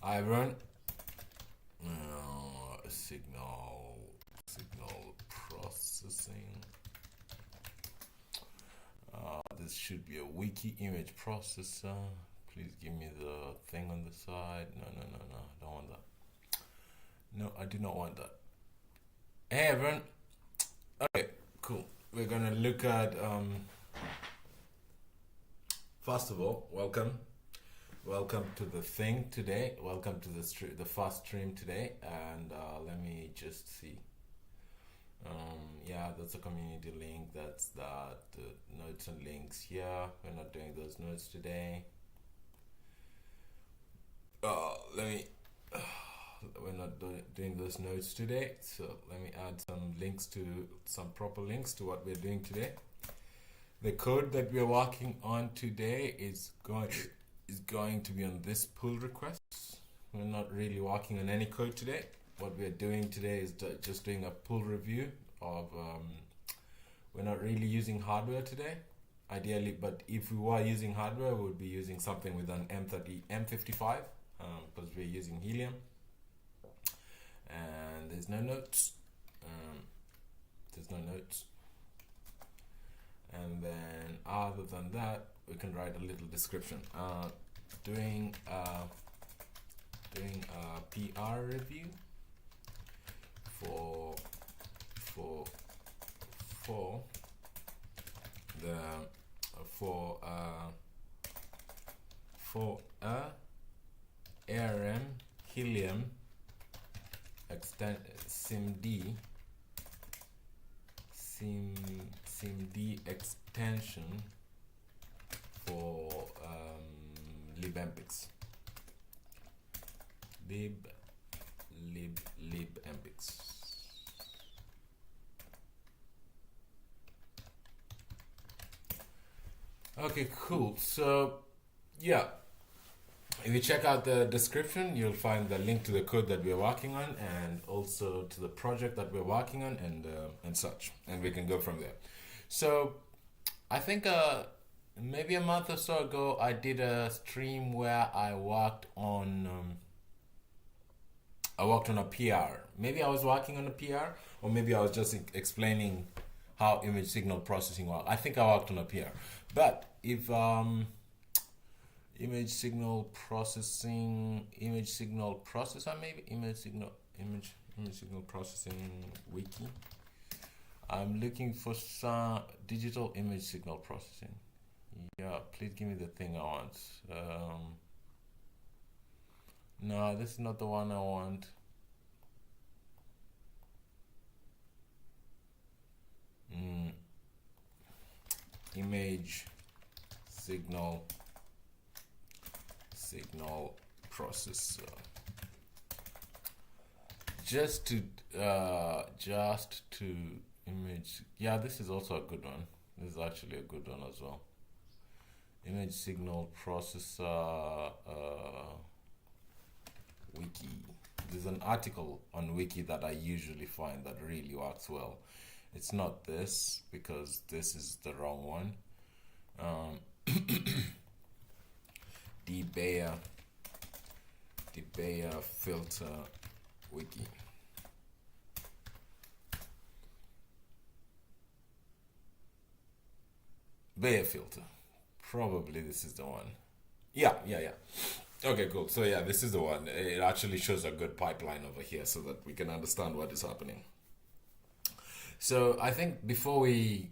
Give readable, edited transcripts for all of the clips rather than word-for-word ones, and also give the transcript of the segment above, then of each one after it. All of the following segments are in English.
I run signal processing. This should be a wiki image processor. Please give me the thing on the side. No, I don't want that. No, I do not want that. Hey everyone. Okay, cool. We're gonna look at first of all, welcome to the thing today. Welcome to the first stream today. And let me just see. Yeah, that's a community link. That's that. Notes and links here. We're not doing those notes today. We're not doing those notes today. So let me add some proper links to what we're doing today. The code that we're working on today is going to be on this pull request. We're not really working on any code today. What we're doing today is just doing a pull review of, we're not really using hardware today, ideally, but if we were using hardware, we would be using something with an M55, because we're using Helium. And there's no notes. And then other than that, we can write a little description. Doing a PR review for ARM Helium SIMD extension for Libmpix. Libmpix. Okay, cool. So yeah, if you check out the description, you'll find the link to the code that we're working on, and also to the project that we're working on, and such, and we can go from there. So I think maybe a month or so ago, I did a stream where I worked on a PR. Maybe I was working on a PR, or maybe I was just explaining how image signal processing works. I think I worked on a PR. But if image signal processor, maybe image signal processing wiki. I'm looking for some digital image signal processing. Yeah, please give me the thing I want. No, this is not the one I want. Image signal processor. Just to image. Yeah, this is also a good one. This is actually a good one as well. Image signal processor wiki. There's an article on wiki that I usually find that really works well. It's not this, because this is the wrong one. Bayer filter wiki. Bayer filter. Probably this is the one. Yeah. Okay, cool. So yeah, this is the one. It actually shows a good pipeline over here so that we can understand what is happening. So I think before we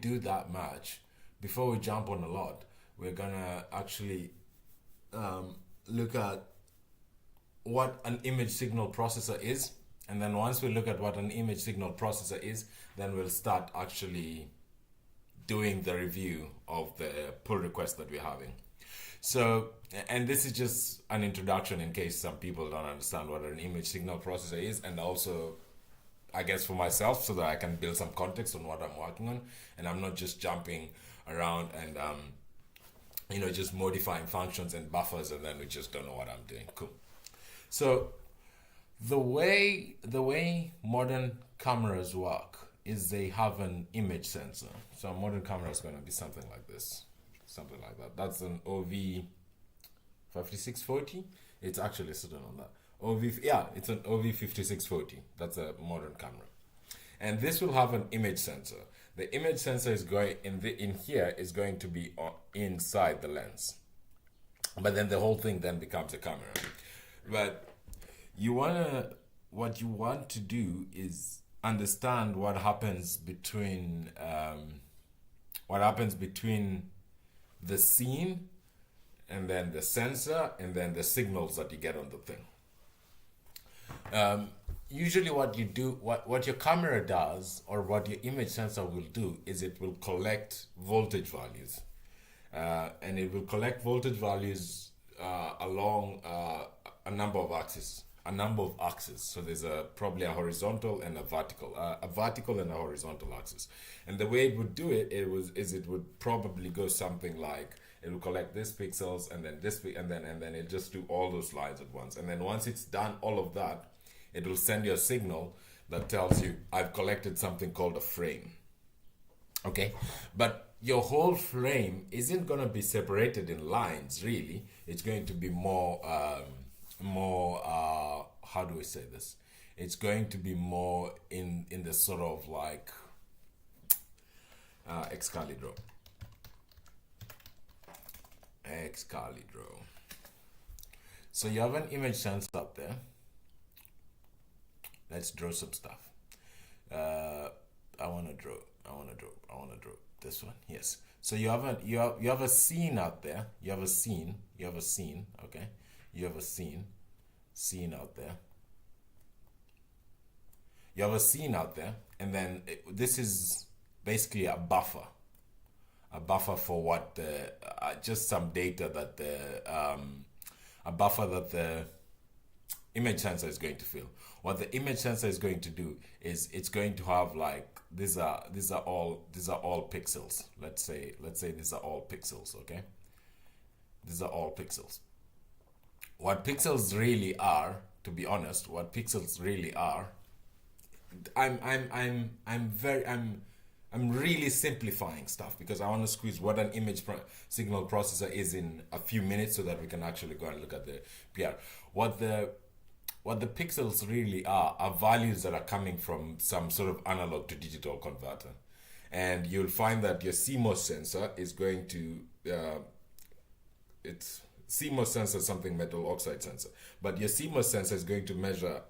do that much, before we jump on a lot, we're gonna actually look at what an image signal processor is, and then once we look at what an image signal processor is, then we'll start actually doing the review of the pull request that we're having. So, and this is just an introduction in case some people don't understand what an image signal processor is, and also I guess for myself, so that I can build some context on what I'm working on, and I'm not just jumping around and just modifying functions and buffers, and then we just don't know what I'm doing. Cool. So the way modern cameras work is they have an image sensor. So a modern camera is going to be something like this, something like that. That's an OV5640. It's actually sitting on that. Yeah, it's an OV5640. That's a modern camera. And this will have an image sensor. The image sensor is going in here is going to be inside the lens. But then the whole thing then becomes a camera. But what you want to do is understand what happens between the scene and then the sensor and then the signals that you get on the thing. Usually what you do, what your camera does, or what your image sensor will do, is it will collect voltage values. And it will collect voltage values along a number of axes. So there's probably a horizontal and a vertical and a horizontal axis. And the way it would do it, it would probably go something like, it will collect this pixels and then this, and then it just do all those lines at once. And then once it's done all of that, it will send you a signal that tells you, I've collected something called a frame. Okay, but your whole frame isn't going to be separated in lines, really. It's going to be more how do we say this? It's going to be more in the sort of like excalibur. So you have an image sensor up there. Let's draw some stuff. I want to draw this one. Yes. So you have a scene out there. You have a scene. Okay. You have a scene out there. You have a scene out there, and then this is basically a buffer for what the just some data that a buffer that the image sensor is going to fill. What the image sensor is going to do is it's going to have like these are all pixels. Let's say these are all pixels. Okay, these are all pixels. What pixels really are, to be honest, I'm really simplifying stuff because I want to squeeze what an image signal processor is in a few minutes so that we can actually go and look at the PR. What the pixels really are values that are coming from some sort of analog to digital converter. And you'll find that your CMOS sensor is going to, CMOS sensor is something metal oxide sensor, but your CMOS sensor is going to measure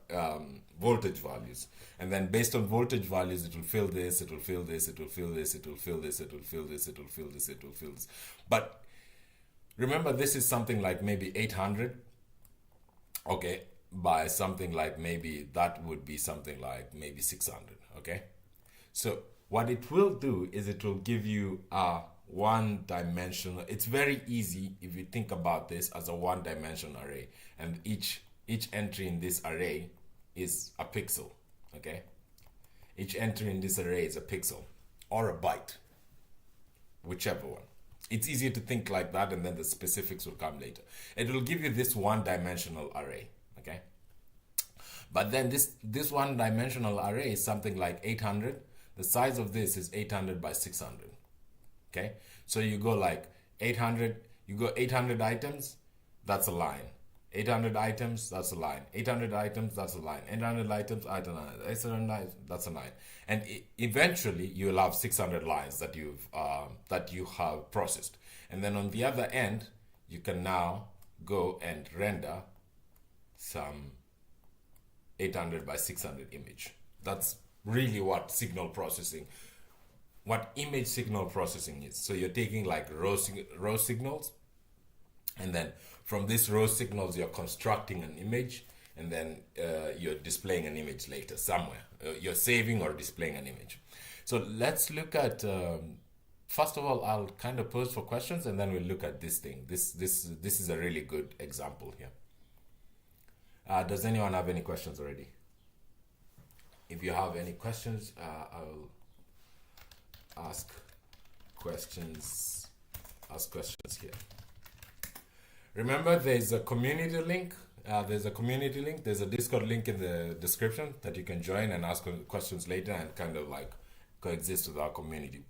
voltage values. And then based on voltage values, it will fill this, it will fill this, it will fill this, it will fill this, it will fill this, it will fill this, it will fill this. But remember, this is something like maybe 800. Okay. By something like maybe that would be something like maybe 600. Okay, so what it will do is it will give you a one-dimensional. It's very easy if you think about this as a one-dimensional array, and each entry in this array is a pixel. Okay, each entry in this array is a pixel or a byte, whichever one. It's easier to think like that, and then the specifics will come later. It will give you this one-dimensional array. Okay, but then this one-dimensional array is something like 800. The size of this is 800 by 600. Okay, so you go like 800. You go 800 items. That's a line. 800 items. That's a line. 800 items. That's a line. 800 items. 800 that's a line. And eventually you'll have 600 lines that you have processed. And then on the other end, you can now go and render some 800 by 600 image. That's really what image signal processing is. So you're taking like raw signals, and then from these raw signals you're constructing an image, and then you're displaying an image later somewhere. You're saving or displaying an image. So let's look at first of all, I'll kind of pose for questions, and then we'll look at this thing. This is a really good example here. Does anyone have any questions already? If you have any questions, I'll ask questions here. Remember, there's a community link. There's a Discord link in the description that you can join and ask questions later and kind of like coexist with our community.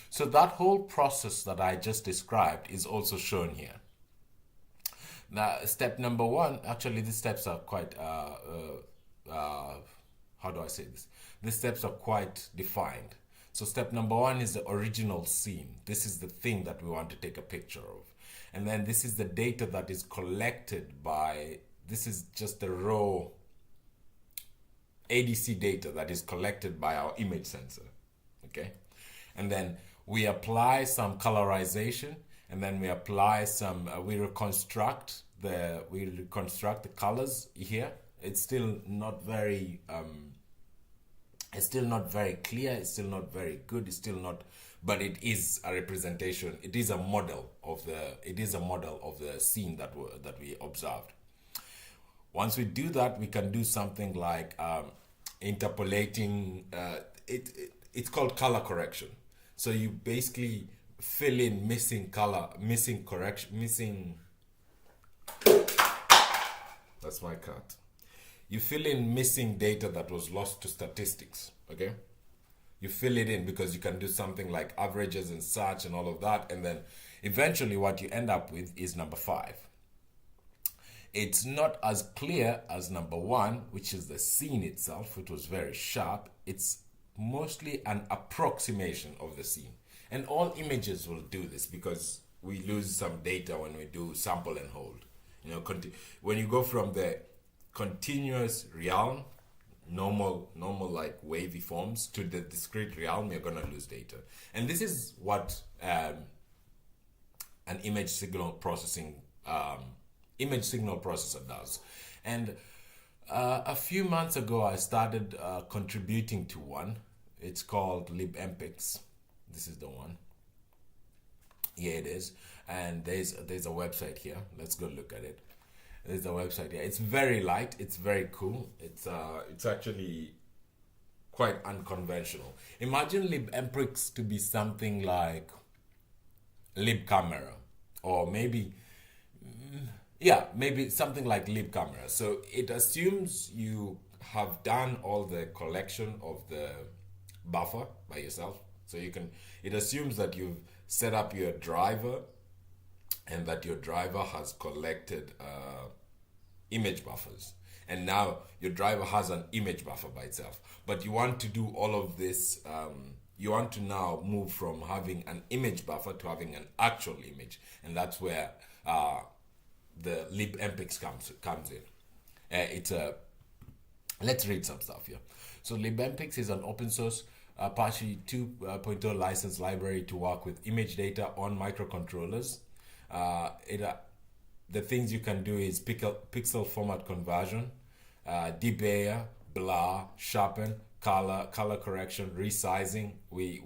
So that whole process that I just described is also shown here. Now, step number one, actually, these steps are quite, how do I say this? These steps are quite defined. So step number one is the original scene. This is the thing that we want to take a picture of. And then this is the data that is collected by, this is just the raw ADC data that is collected by our image sensor. Okay? And then we apply some colorization, and then we apply some, we reconstruct the colors here. It's still not very clear, it's still not very good, it's still not, but it is a representation, it is a model of the scene that we observed. Once we do that, we can do something like interpolating, it's called color correction. So you basically fill in missing color, that's my cat. You fill in missing data that was lost to statistics, okay? You fill it in because you can do something like averages and such and all of that, and then eventually what you end up with is number 5. It's not as clear as number 1, which is the scene itself, which was very sharp. It's mostly an approximation of the scene. And all images will do this because we lose some data when we do sample and hold. You know, when you go from the continuous realm, normal like wavy forms, to the discrete realm, you're going to lose data. And this is what an image signal processor does. And a few months ago, I started contributing to one. It's called Libmpix. This is the one. Yeah, it is. And there's a website here. Let's go look at it. There's a website here. It's very light. It's very cool. It's actually quite unconventional. Imagine Libmpix to be something like libcamera, or maybe something like libcamera. So it assumes you have done all the collection of the buffer by yourself. So it assumes that you've set up your driver and that your driver has collected image buffers. And now your driver has an image buffer by itself. But you want to do all of this, you want to now move from having an image buffer to having an actual image. And that's where the Libmpix comes in. Let's read some stuff here. So Libmpix is an open source Apache 2.0 licensed library to work with image data on microcontrollers. The things you can do is pixel format conversion, debayer, blur, sharpen, color correction, resizing. We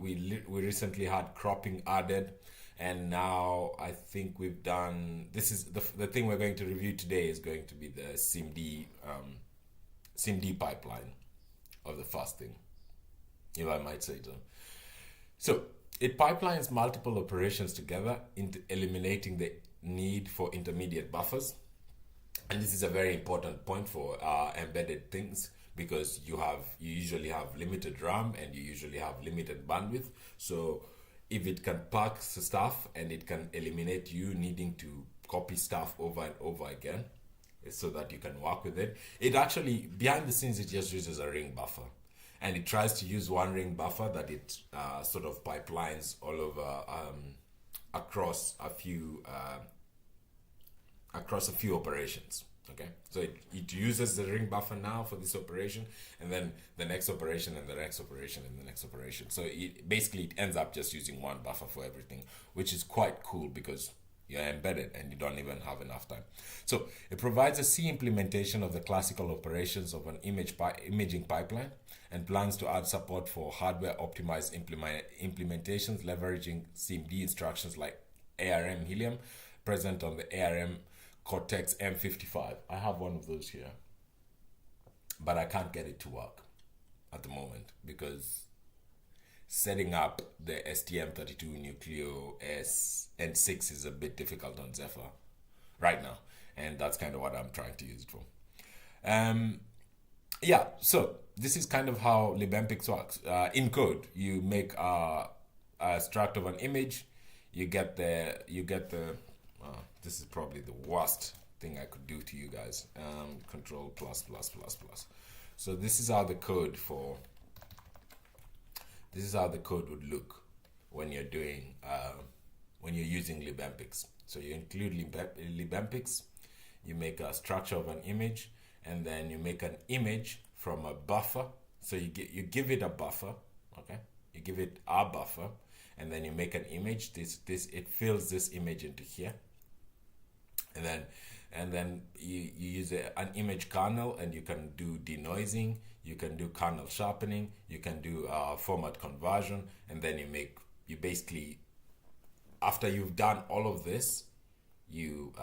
recently had cropping added, and now I think we've done. This is the thing we're going to review today is going to be the SIMD pipeline of the first thing, if I might say so. So it pipelines multiple operations together, into eliminating the need for intermediate buffers. And this is a very important point for embedded things, because you usually have limited RAM and you usually have limited bandwidth. So if it can pack stuff and it can eliminate you needing to copy stuff over and over again so that you can work with it, it actually, behind the scenes, it just uses a ring buffer. And it tries to use one ring buffer that it sort of pipelines all over across a few operations. Okay, so it uses the ring buffer now for this operation, and then the next operation, and the next operation, and the next operation. So it ends up just using one buffer for everything, which is quite cool because you're embedded and you don't even have enough time. So it provides a C implementation of the classical operations of an imaging pipeline, and plans to add support for hardware optimized implementations leveraging SIMD instructions like ARM Helium, present on the ARM Cortex M55. I have one of those here, but I can't get it to work at the moment because setting up the STM32 Nucleo S and 6 is a bit difficult on Zephyr right now, and that's kind of what I'm trying to use it for. So this is kind of how Libmpix works. In code, you make a struct of an image. You get the. This is probably the worst thing I could do to you guys. Control plus plus plus plus. So this is how the code would look when you're doing when you're using Libmpix. So you include Libmpix, you make a structure of an image, and then you make an image from a buffer. So you give it a buffer, okay? You give it a buffer, and then you make an image. It fills this image into here, and then you use an image kernel, and you can do denoising, you can do kernel sharpening, you can do format conversion, and then you basically, after you've done all of this, you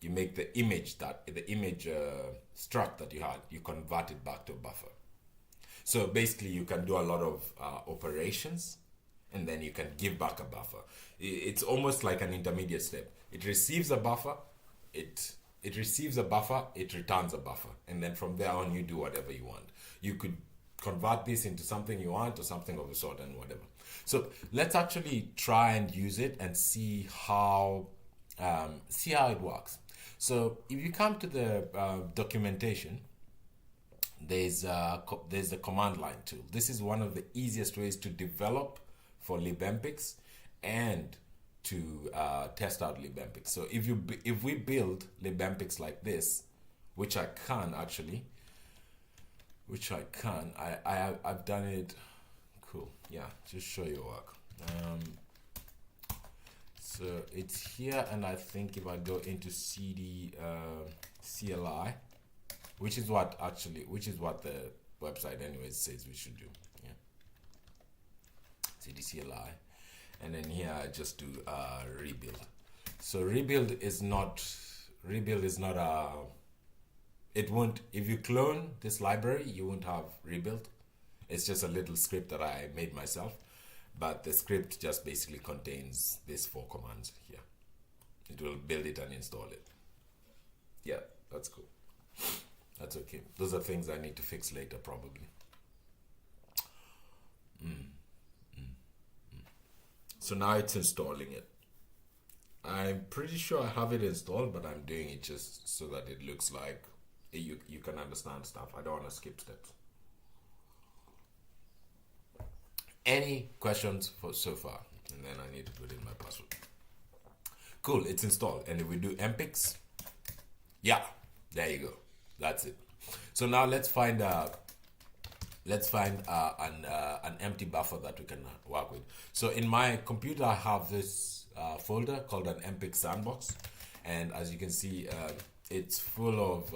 make the image struct that you had, you convert it back to a buffer. So basically you can do a lot of operations, and then you can give back a buffer. It's almost like an intermediate step. It receives a buffer, it returns a buffer, and then from there on you do whatever you want. You could convert this into something you want, or something of a sort, and whatever. So let's actually try and use it and see how it works. So if you come to the documentation, there's the command line tool. This is one of the easiest ways to develop for Libmpix and to test out Libmpix. So if we build Libmpix like this, which I can, I've done it. Cool. Yeah, just show your work. So it's here, and I think if I go into CD CLI, which is what the website anyways says we should do. Yeah. CD CLI, and then here I just do rebuild. So rebuild is not it won't, if you clone this library, you won't have rebuild. It's just a little script that I made myself, but the script just basically contains these 4 commands here. It will build it and install it. Yeah, that's cool. That's okay. Those are things I need to fix later, probably. So now it's installing it. I'm pretty sure I have it installed, but I'm doing it just so that it looks like you can understand stuff. I don't want to skip steps. Any questions for so far? And then I need to put in my password. Cool, it's installed. And if we do Mpix, yeah, there you go. That's it. So now let's find an empty buffer that we can work with. So in my computer, I have this folder called an Mpix sandbox, and as you can see, it's full of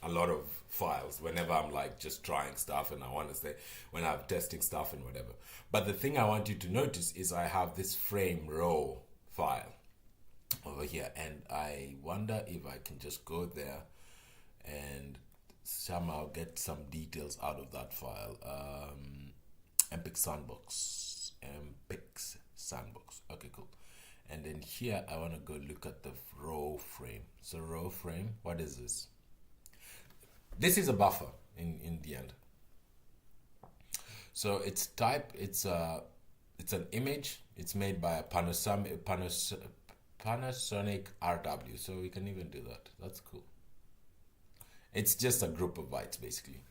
a lot of files. Whenever I'm like just trying stuff, and I want to say when I'm testing stuff and whatever. But the thing I want you to notice is I have this frame row file over here, and I wonder if I can just go there and somehow get some details out of that file. Mpix sandbox. Okay, cool. And then here I want to go look at the row frame. So row frame, what is this? This is a buffer in the end. So it's an image. It's made by a Panasonic RW. So we can even do that. That's cool. It's just a group of bytes basically.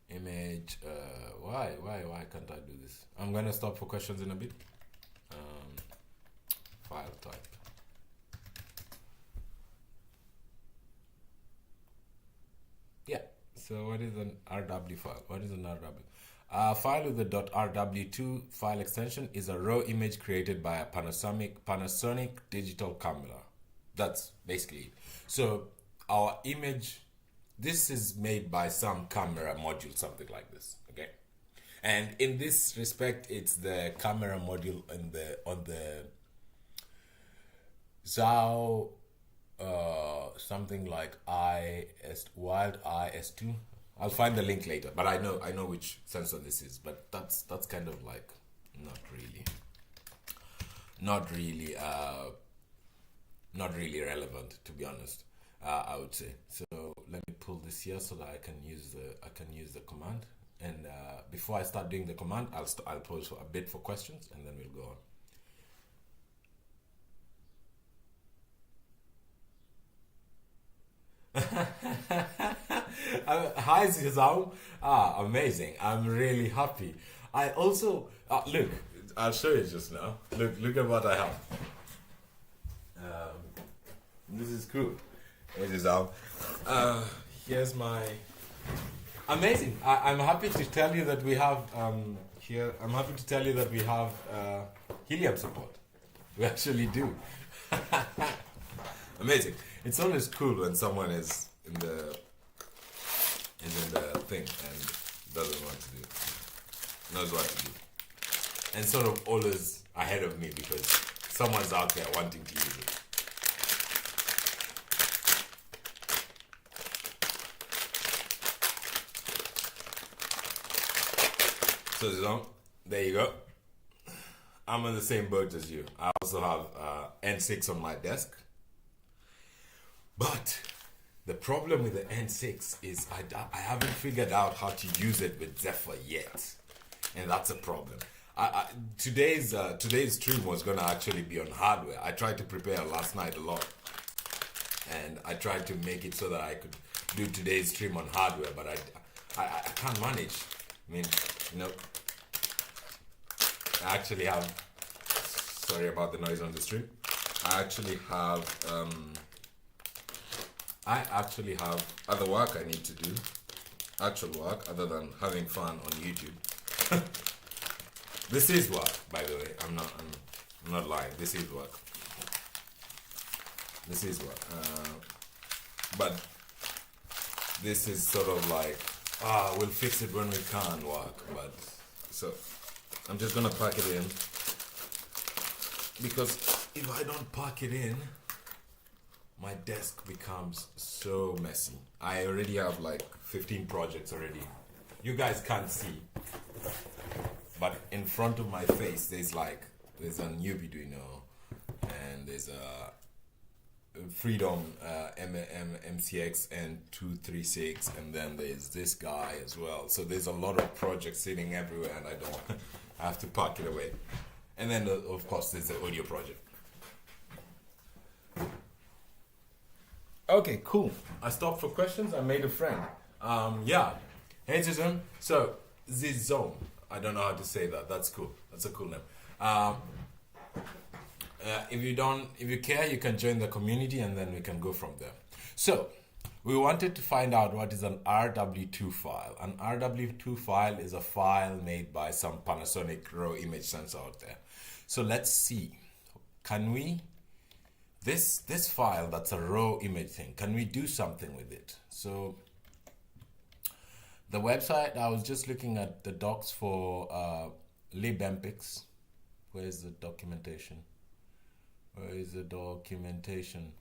Image. Why can't I do this? I'm gonna stop for questions in a bit. File type. Yeah. So what is an RW file? What is an RW? A file with the .rw2 file extension is a raw image created by a Panasonic digital camera. That's basically it. So our image, this is made by some camera module, something like this. Okay. And in this respect, it's the camera module on the Zhao something like Wild IS2. I'll find the link later, but I know which sensor this is. But that's kind of like not really relevant, to be honest. I would say. So let me pull this here so that I can use the command. And before I start doing the command, I'll pause for a bit for questions, and then we'll go on. Hi Zizam. Amazing. I'm really happy. I also look, I'll show you just now. Look at what I have. This is cool. Hey Zizam. Here's my amazing. I'm happy to tell you that we have here. I'm happy to tell you that we have Helium support. We actually do. Amazing. It's always cool when someone is in the thing and doesn't want to do, knows what to do, and sort of always ahead of me because someone's out there wanting to use it. So there you go. I'm on the same boat as you. I also have N6 on my desk. But the problem with the N6 is I haven't figured out how to use it with Zephyr yet. And that's a problem. Today's stream was going to actually be on hardware. I tried to prepare last night a lot. And I tried to make it so that I could do today's stream on hardware. But I can't manage. I mean, you know, I actually have... Sorry about the noise on the stream. I actually have other work I need to do, actual work, other than having fun on YouTube. This is work, by the way. I'm not lying. This is work. This is work. But this is sort of like, we'll fix it when we can work. But so I'm just gonna pack it in, because if I don't pack it in, my desk becomes so messy. I already have like 15 projects already. You guys can't see, but in front of my face there's a Arduino, and there's a Freedom MCX N236, and then there's this guy as well. So there's a lot of projects sitting everywhere, and I have to pack it away. And then of course there's the audio project. Okay, cool. I stopped for questions. I made a friend. Yeah. Hey, Zizum. So, Zizom. I don't know how to say that. That's cool. That's a cool name. If you care, you can join the community, and then we can go from there. So, we wanted to find out what is an RW2 file. An RW2 file is a file made by some Panasonic raw image sensor out there. So let's see. Can we... This file, that's a raw image thing, can we do something with it? So the website, I was just looking at the docs for Libmpix. Where's the documentation? Where is the documentation?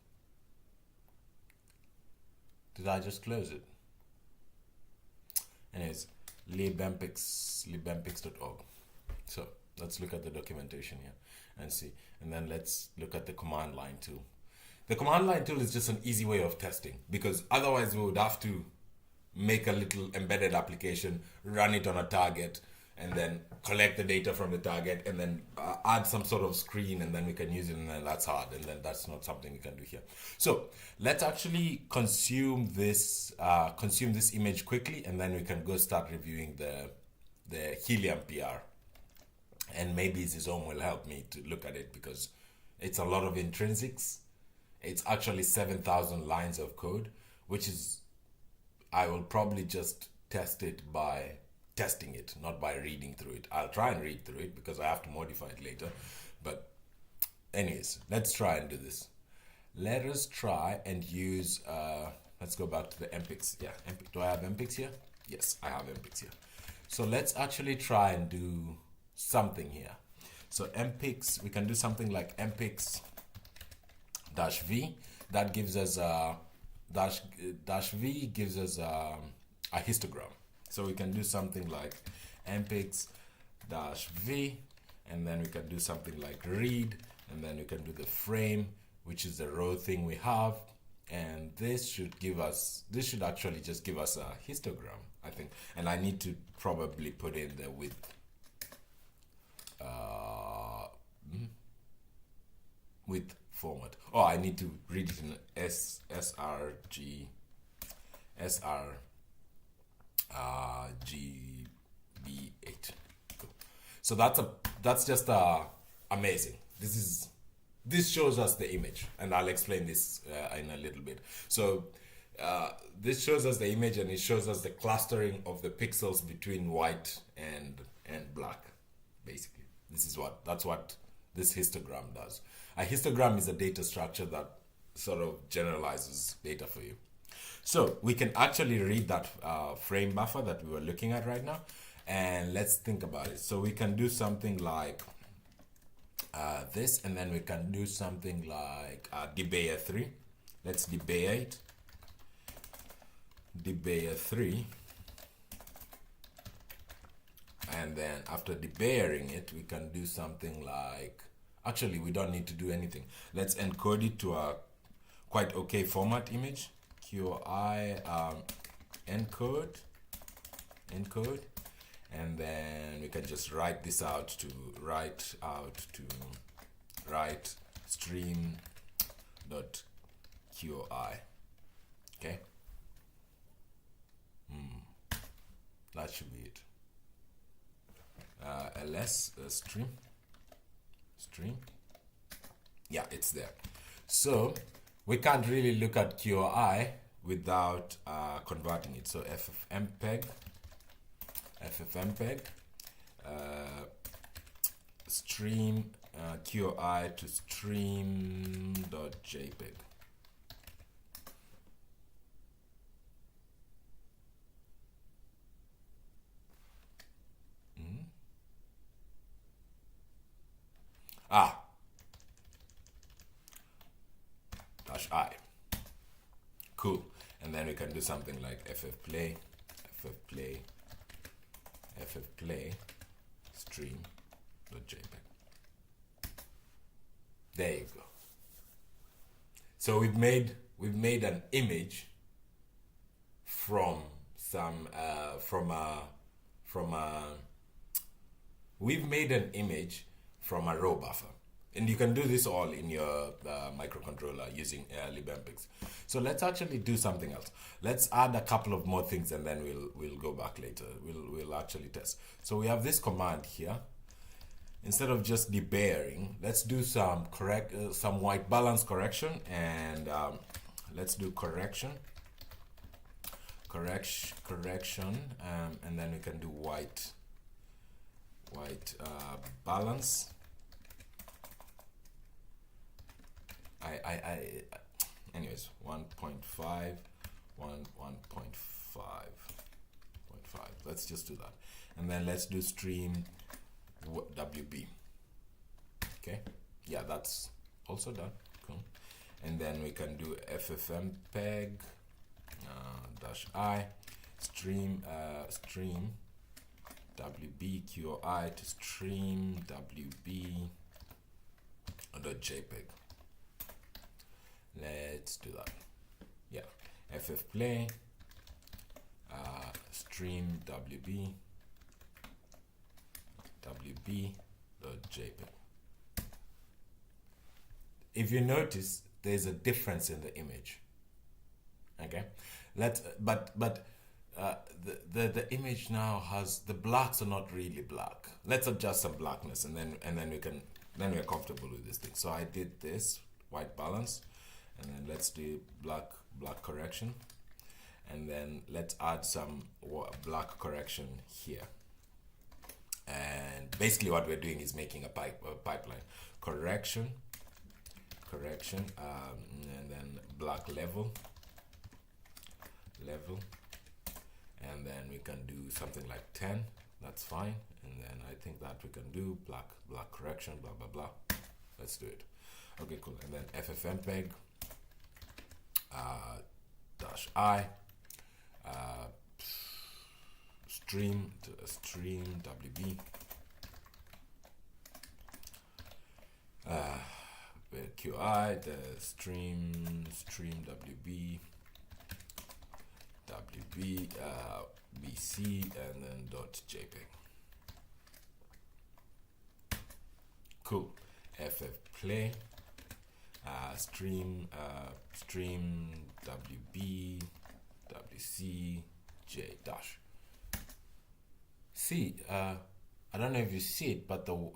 Did I just close it? Anyways, libmpix.org. So let's look at the documentation here and see. And then let's look at the command line tool. The command line tool is just an easy way of testing, because otherwise we would have to make a little embedded application, run it on a target, and then collect the data from the target, and then add some sort of screen, and then we can use it, and then that's hard, and then that's not something we can do here. So let's actually consume this image quickly, and then we can go start reviewing the Helium PR. And maybe Zizom will help me to look at it, because it's a lot of intrinsics. It's actually 7,000 lines of code, which is, I will probably just test it by testing it, not by reading through it. I'll try and read through it because I have to modify it later. But anyways, let's try and do this. Let us try and use, let's go back to the Mpix. Yeah, do I have Mpix here? Yes, I have Mpix here. So let's actually try and do something here. So Mpix, we can do something like Mpix -v. That gives us -v gives us a histogram. So we can do something like Mpix -v, and then we can do something like read, and then we can do the frame, which is the row thing we have, and this should actually just give us a histogram. I think, and I need to probably put in the width. Width format. Oh, I need to read it in srg GB8. Cool. So that's just amazing. This shows us the image, and I'll explain this in a little bit. So this shows us the image, and it shows us the clustering of the pixels between white and black. Basically, that's what this histogram does. A histogram is a data structure that sort of generalizes data for you. So we can actually read that frame buffer that we were looking at right now, and let's think about it. So we can do something like this, and then we can do something like debayer 3. Let's debayer 3, and then after debayering it, we can do something like, actually we don't need to do anything. Let's encode it to a quite okay format image. QI encode, and then we can just write this out to write stream.qi. Okay, that should be it. ls stream, yeah, it's there. So we can't really look at QI without converting it. So ffmpeg stream QI to stream.jpg. -i. Cool. And then we can do something like ffplay stream.jpg. There you go. So we've made an image from we've made an image from a raw buffer. And you can do this all in your microcontroller using Libmpix. So let's actually do something else. Let's add a couple of more things, and then we'll go back later. We'll actually test. So we have this command here. Instead of just debayering, let's do some white balance correction, and let's do correction, and then we can do white balance. Anyways, 1.5. Let's just do that, and then let's do stream WB. Okay, yeah, that's also done. Cool. And then we can do ffmpeg -i stream WB QI to stream WB.jpg. Let's do that. Yeah, ffplay stream WB.jpg. If you notice, there's a difference in the image. Okay, the image now has, the blacks are not really black. Let's adjust some blackness, and then we're comfortable with this thing. So I did this white balance, and then let's do black correction, and then let's add some black correction here. And basically what we're doing is making a pipeline. Correction, and then black level, and then we can do something like 10. That's fine. And then I think that we can do black correction, blah blah blah. Let's do it. Okay, cool. And then ffmpeg -i stream WB QI the stream WB .wb, bc, and then .jpg. Cool. ff play, stream wb, wc, j dash. See, I don't know if you see it, but the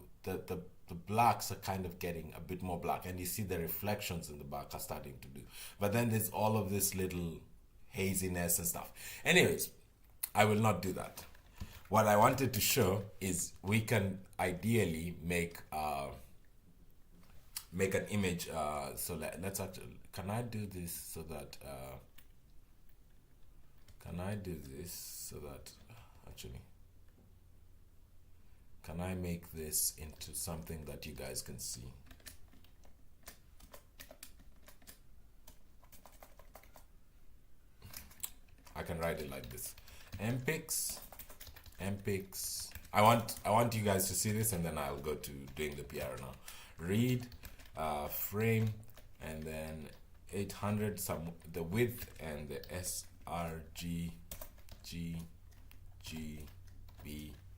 blacks are kind of getting a bit more black, and you see the reflections in the back are starting to do. But then there's all of this little haziness and stuff. Anyways, I will not do that. What I wanted to show is we can ideally make an image. So let's actually, can I do this so that actually, can I make this into something that you guys can see? I can write it like this. Mpix. I want you guys to see this, and then I'll go to doing the PR now. Read frame, and then 800, the width, and the srg gb8,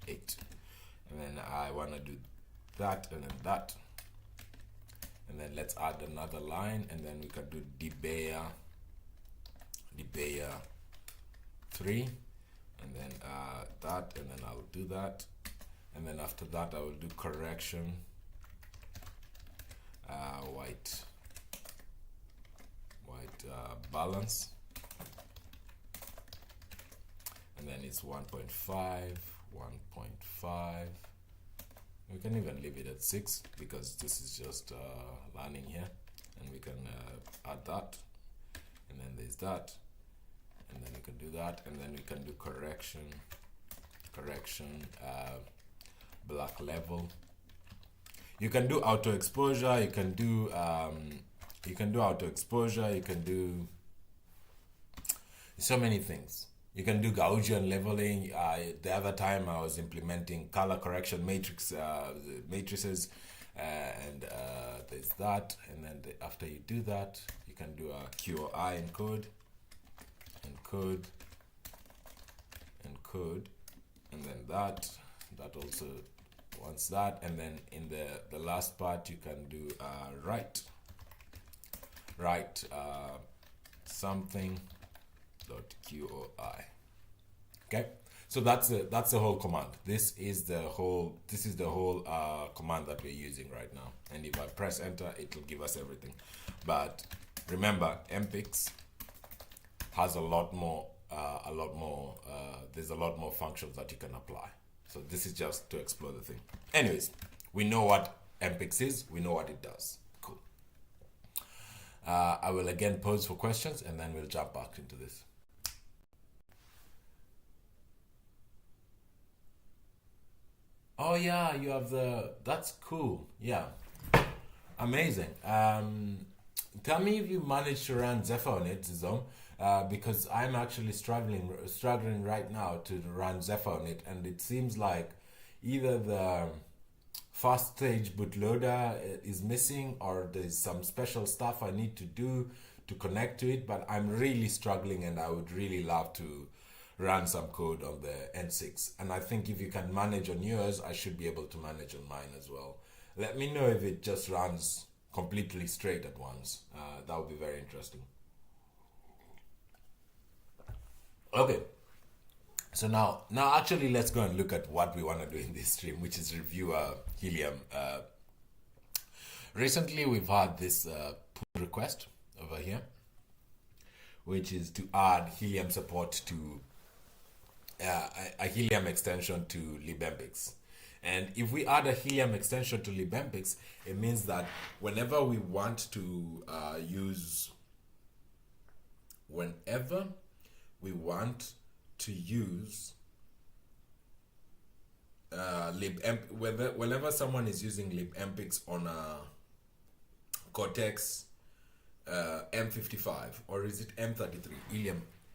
and then I want to do that, and then that, and then let's add another line, and then we can do debayer 3, and then that, and then I'll do that, and then after that I will do correction, white balance, and then it's 1.5. We can even leave it at 6 because this is just learning here, and we can add that, and then there's that, and then we can do that, and then we can do correction, black level. You can do auto exposure, you can do auto exposure, you can do so many things. You can do Gaussian leveling. The other time I was implementing color correction matrices, and there's that, and then after you do that, you can do a QOI encode, and then that also wants that, and then in the last part you can do write something .qoi. Okay, so that's the whole command. This is the whole command that we're using right now, and if I press enter, it will give us everything. But remember, Mpix has a lot more there's a lot more functions that you can apply. So this is just to explore the thing. Anyways, we know what Mpix is, we know what it does. Cool. I will again pause for questions, and then we'll jump back into this. Oh yeah, you have that's cool. Yeah, amazing. Tell me if you managed to run Zephyr on it, Zom, because I'm actually struggling right now to run Zephyr on it, and it seems like either the fast stage bootloader is missing, or there's some special stuff I need to do to connect to it, but I'm really struggling, and I would really love to run some code on the N6. And I think if you can manage on yours, I should be able to manage on mine as well. Let me know if it just runs completely straight at once. That would be very interesting. Okay, so now actually let's go and look at what we want to do in this stream, which is review Helium. Recently we've had this pull request over here, which is to add Helium support to a Helium extension to Libmpix. And if we add a Helium extension to Libmpix, it means that whenever we want to use whenever someone is using Libmpix on a Cortex M55, or is it M33?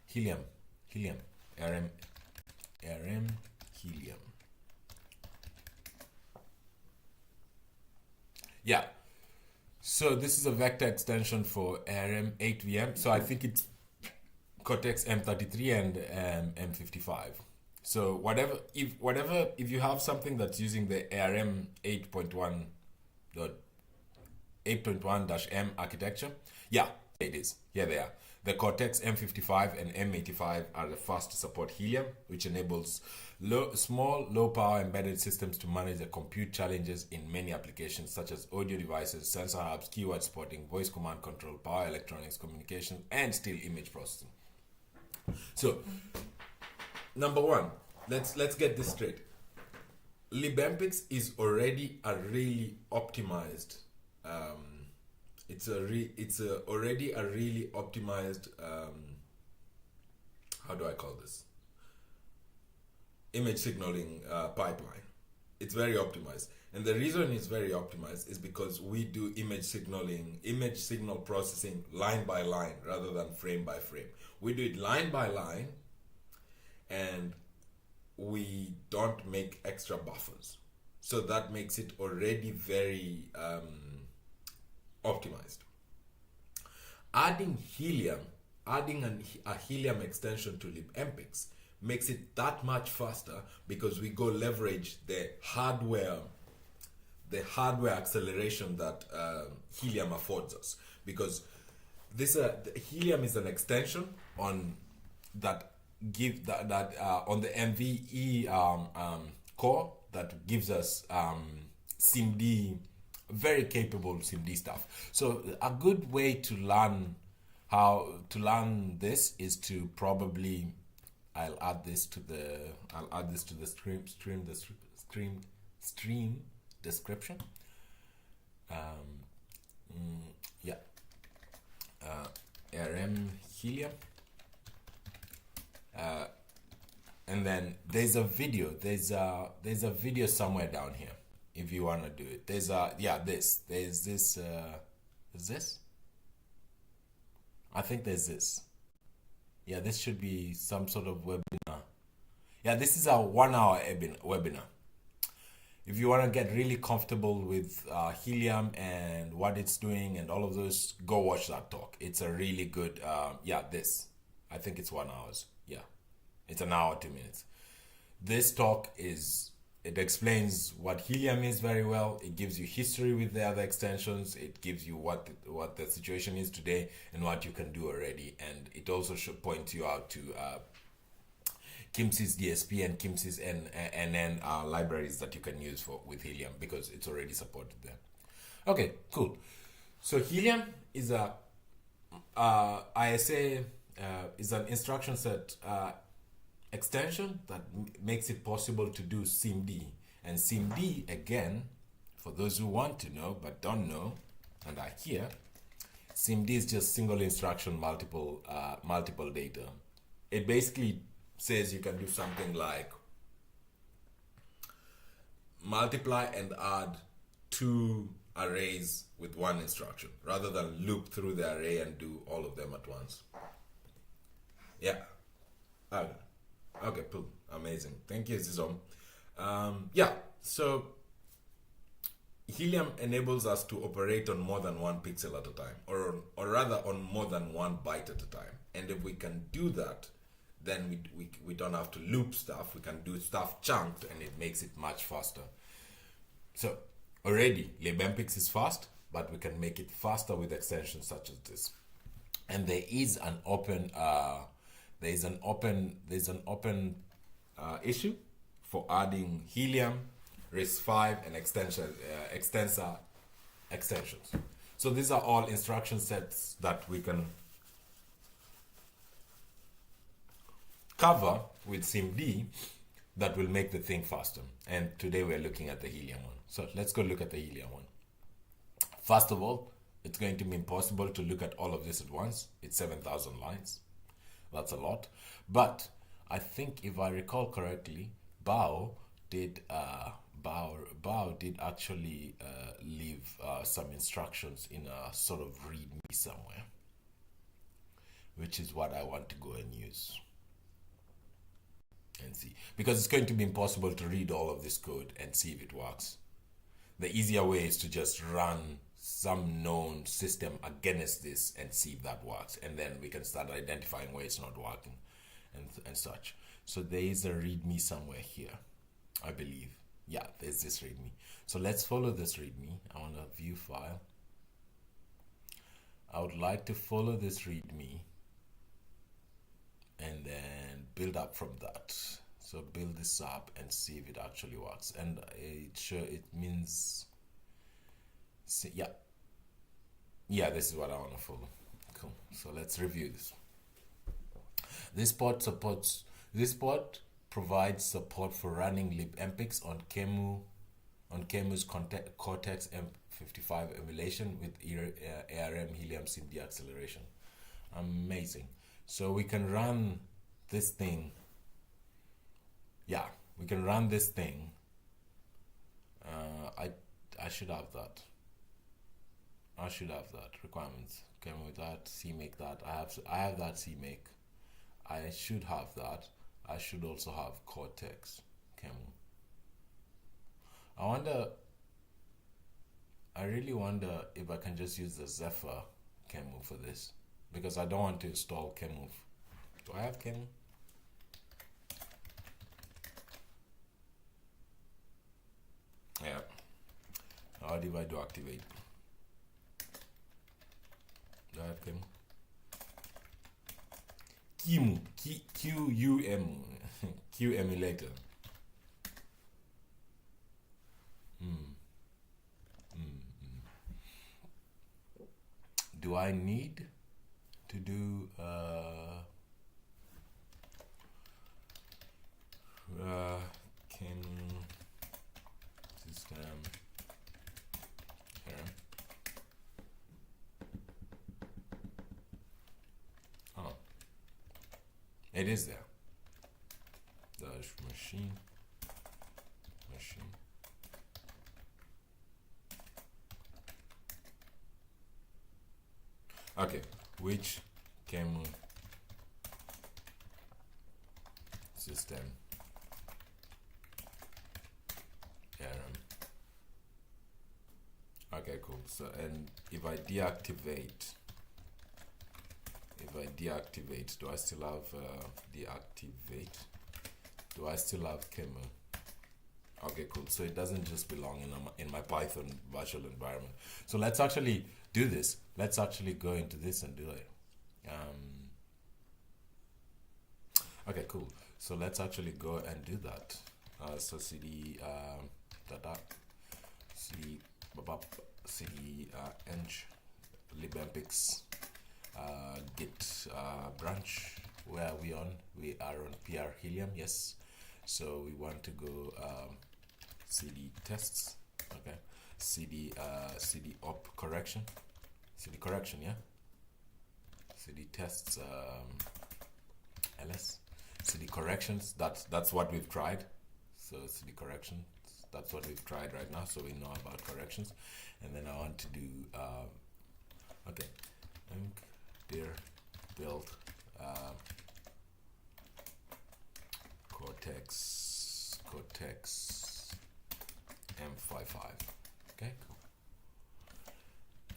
Helium, ARM Helium. Yeah. So this is a vector extension for ARM 8VM. So I think it's Cortex M33 and M55. So if you have something that's using the ARM 8.1-M architecture, yeah, it is. Here they are. The Cortex M55 and M85 are the first to support Helium, which enables small, low-power embedded systems to manage the compute challenges in many applications such as audio devices, sensor hubs, keyword spotting, voice command control, power electronics, communication, and still image processing. So, number one, let's get this straight. Libmpix is already a really optimized. It's already a really optimized. How do I call this? Image signaling pipeline. It's very optimized, and the reason it's very optimized is because we do image signal processing line by line rather than frame by frame. We do it line by line, and we don't make extra buffers. So that makes it already very optimized. Adding a Helium extension to Libmpix makes it that much faster because we go leverage the hardware acceleration that Helium affords us. Because this Helium is an extension on that on the MVE core that gives us SIMD, very capable SIMD stuff. So a good way to learn this is to probably I'll add this to the stream description. ARM Helium. And then there's a video somewhere down here if you want to do it. Is this I think there's this. Yeah, this should be some sort of webinar. Yeah, this is a 1 hour webinar. If you want to get really comfortable with Helium and what it's doing and all of those, go watch that talk. It's a really good, I think it's 1 hour. Yeah, it's an hour, 2 minutes. This talk it explains what Helium is very well. It gives you history with the other extensions. It gives you what the situation is today and what you can do already. And it also should point you out to Kimsey's DSP and Kimsey's NN libraries that you can use with Helium because it's already supported there. Okay, cool. So Helium is a ISA is an instruction set extension that makes it possible to do SIMD. And SIMD, again, for those who want to know but don't know and are here, SIMD is just single instruction, multiple data. It basically says you can do something like multiply and add 2 arrays with 1 instruction rather than loop through the array and do all of them at once. Yeah. Okay, cool. Amazing. Thank you, Zizom. So Helium enables us to operate on more than 1 pixel at a time, or rather on more than 1 byte at a time. And if we can do that, then we don't have to loop stuff. We can do stuff chunked, and it makes it much faster. So already Libmpix is fast, but we can make it faster with extensions such as this. And there is an open issue for adding Helium, RISC-V, and extensor extensions. So these are all instruction sets that we can cover with SIMD that will make the thing faster. And today we're looking at the Helium one. So let's go look at the Helium one. First of all, it's going to be impossible to look at all of this at once. It's 7,000 lines. That's a lot. But I think if I recall correctly, Bao did actually leave some instructions in a sort of README somewhere, which is what I want to go and use and see, because it's going to be impossible to read all of this code and see if it works. The easier way is to just run some known system against this and see if that works, and then we can start identifying where it's not working and such. So there is a readme somewhere here, I believe. Yeah, there's this readme. So let's follow this readme. I want to view file. I would like to follow this readme and then build up from that. So build this up and see if it actually works. And it means, yeah, this is what I want to follow. Cool. So let's review this. This port provides support for running Libmpix on QEMU's Cortex M55 emulation with ARM Helium SIMD acceleration. Amazing. So we can run this thing. Yeah, we can run this thing. I should have that. I should have that requirements. Okay, with that CMake that I have that CMake. I should have that. I should also have Cortex QEMU. I really wonder if I can just use the Zephyr QEMU for this, because I don't want to install QEMU. Do I have QEMU? Yeah. How do I do activate? Do I have QEMU? Q emulator. Do I need to do QEMU system here? Oh, it is there. Dash machine. Okay, which QEMU system ARM? Okay, cool. So, and if I deactivate, do I still have deactivate? Do I still have QEMU? Okay, cool. So it doesn't just belong in my Python virtual environment. So let's actually do this. Let's actually go into this and do it. Okay, cool. So let's actually go and do that. So cd eng libmpix git branch. Where are we on? We are on PR Helium, yes. So we want to go cd tests, okay. cd op correction, yeah. cd tests ls, cd corrections. That's what we've tried. So cd corrections, that's what we've tried right now. So we know about corrections, and then I want to do okay, dir build Cortex M55. Okay, cool.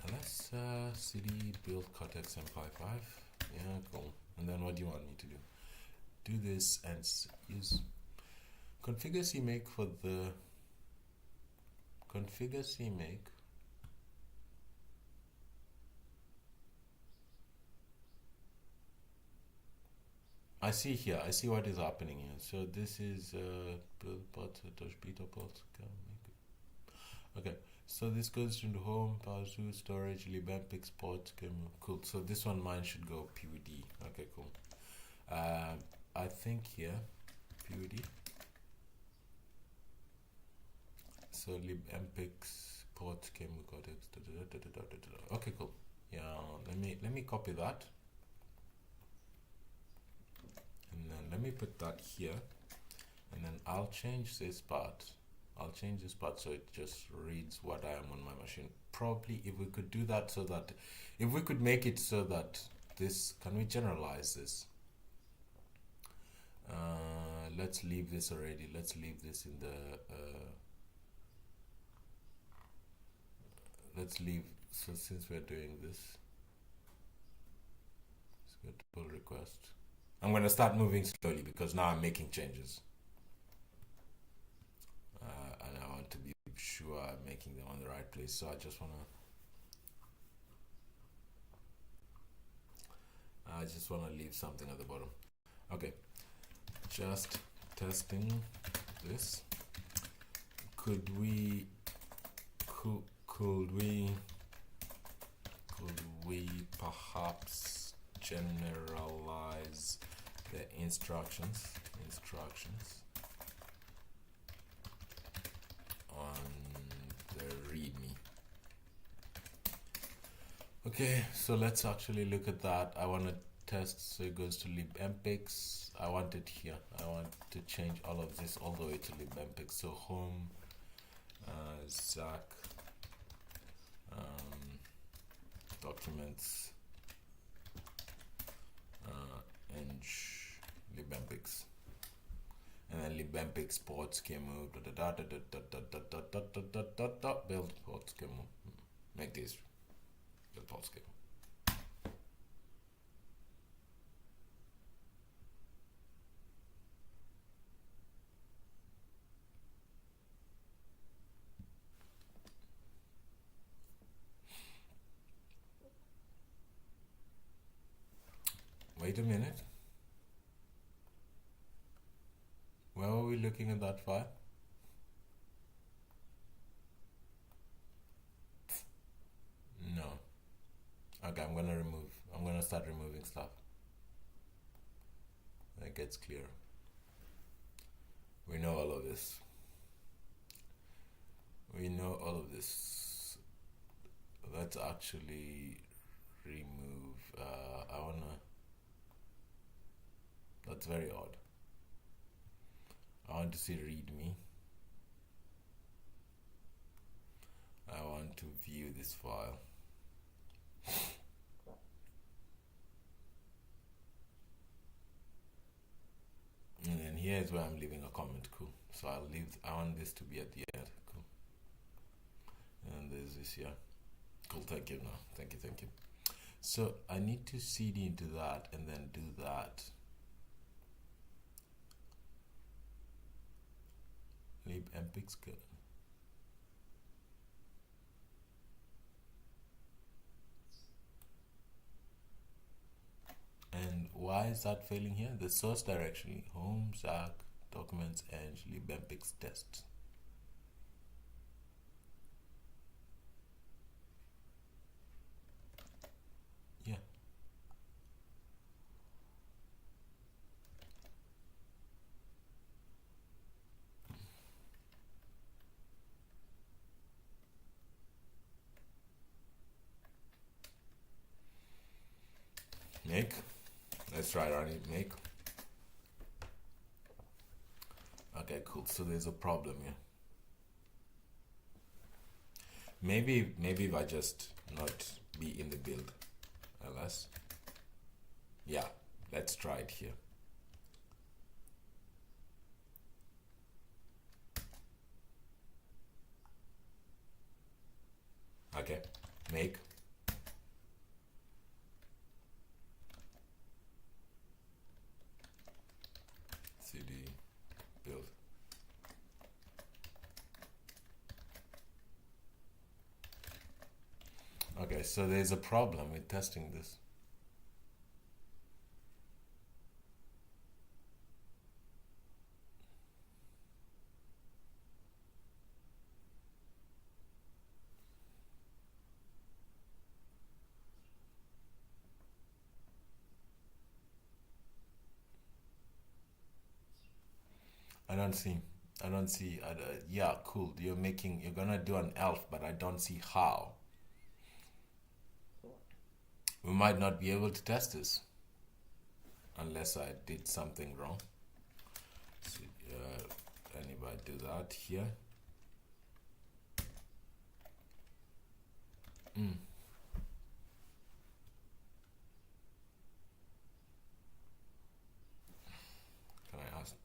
And let's cd build Cortex M55. Yeah, cool. And then what do you want me to do? Do this and use configure CMake for the configure CMake. I see here. I see what is happening here. So this is build port beta port. Okay. So this goes into home, power to storage, Libmpix port. Cool. So this one mine should go PUD. Okay, cool. I think here PUD. So Libmpix port Cortex. Okay, cool. Yeah. Let me copy that. And then let me put that here, and then I'll change this part. So it just reads what I am on my machine. Probably if we could do that, so that if we could make it so that this, can we generalize this? Let's leave this already. Let's leave this in the let's leave. So since we're doing this, let's go to pull request. I'm going to start moving slowly because now I'm making changes. And I want to be sure I'm making them on the right place. So I just want to leave something at the bottom. Okay, just testing this. Could we perhaps generalize the instructions on the README? Okay, so let's actually look at that. I want to test, so it goes to Libmpix. I want it here. I want to change all of this all the way to Libmpix. So home, Zach, documents, eng Libmpix, and then Libmpix ports can move. Build ports can move. Make this build ports can move. Wait a minute. Where are we looking at that file? No. Okay, I'm gonna start removing stuff. That gets clearer. We know all of this. Let's actually remove, that's very odd. I want to see README. I want to view this file. And then here is where I'm leaving a comment. Cool. So I want this to be at the end. Cool. And there's this here. Cool. Thank you. Now, thank you. So I need to cd into that and then do that. Libmpix. And why is that failing here? The source directory, home, Zach, documents, eng, Libmpix test. Yeah. Make. Let's try running make. Okay, cool. So there's a problem here. Maybe if I just not be in the build ls. Yeah, let's try it here. Okay, make. Cd build. Okay, so there's a problem with testing this. I don't see, yeah, cool. You're gonna do an elf, but I don't see how. We might not be able to test this unless I did something wrong. So, and if I do that here, can I ask?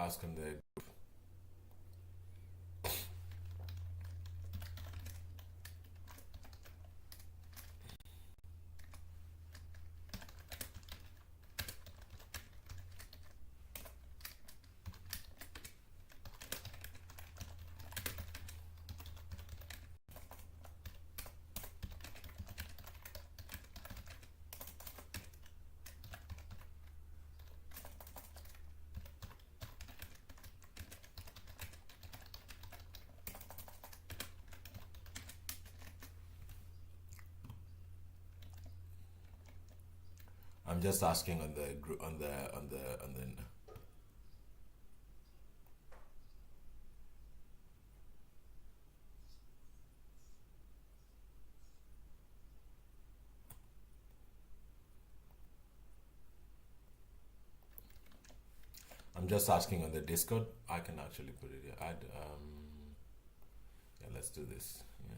ask on the I'm just asking on the group on the. I'm just asking on the Discord. I can actually put it here. Yeah, let's do this. Yeah.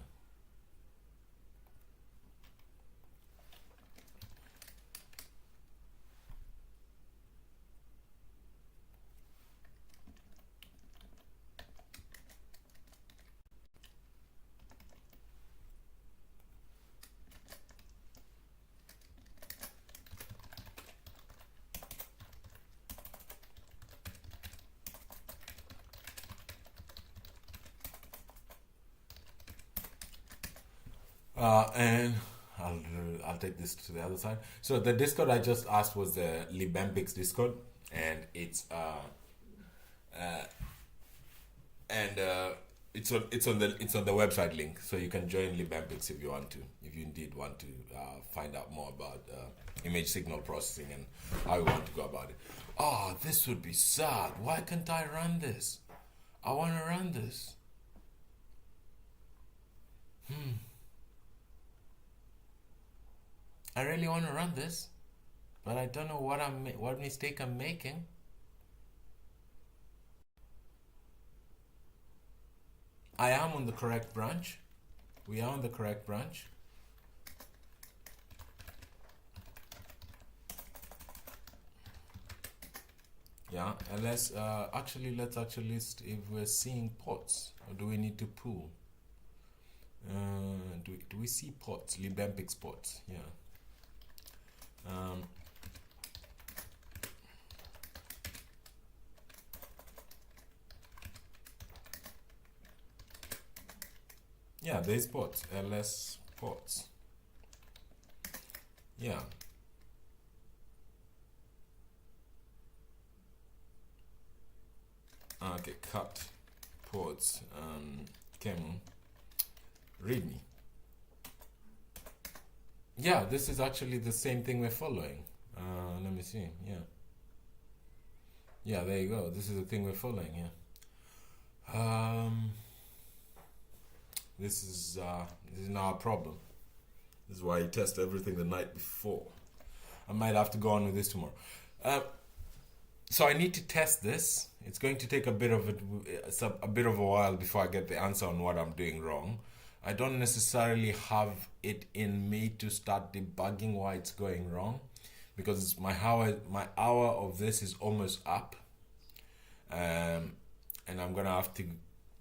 And I'll take this to the other side. So the Discord I just asked was the Libmpix Discord, and it's on the website link, so you can join Libmpix if you want to, if you indeed want to find out more about image signal processing and how you want to go about it. Oh, this would be sad. Why can't I run this? I want to run this. I really want to run this, but I don't know what mistake I'm making. I am on the correct branch. We are on the correct branch. Yeah, and let's actually list if we're seeing ports, or do we need to pull? Do we see ports? Libmpix ports, yeah. Yeah, there's ports, ls ports. Yeah. Okay, cut ports, came readme. Yeah, this is actually the same thing we're following. Let me see. Yeah, there you go. This is the thing we're following. Yeah. This is now a problem. This is why you test everything the night before. I might have to go on with this tomorrow. So I need to test this. It's going to take a bit of a while before I get the answer on what I'm doing wrong. I don't necessarily have it in me to start debugging why it's going wrong, because my hour of this is almost up, and I'm gonna have to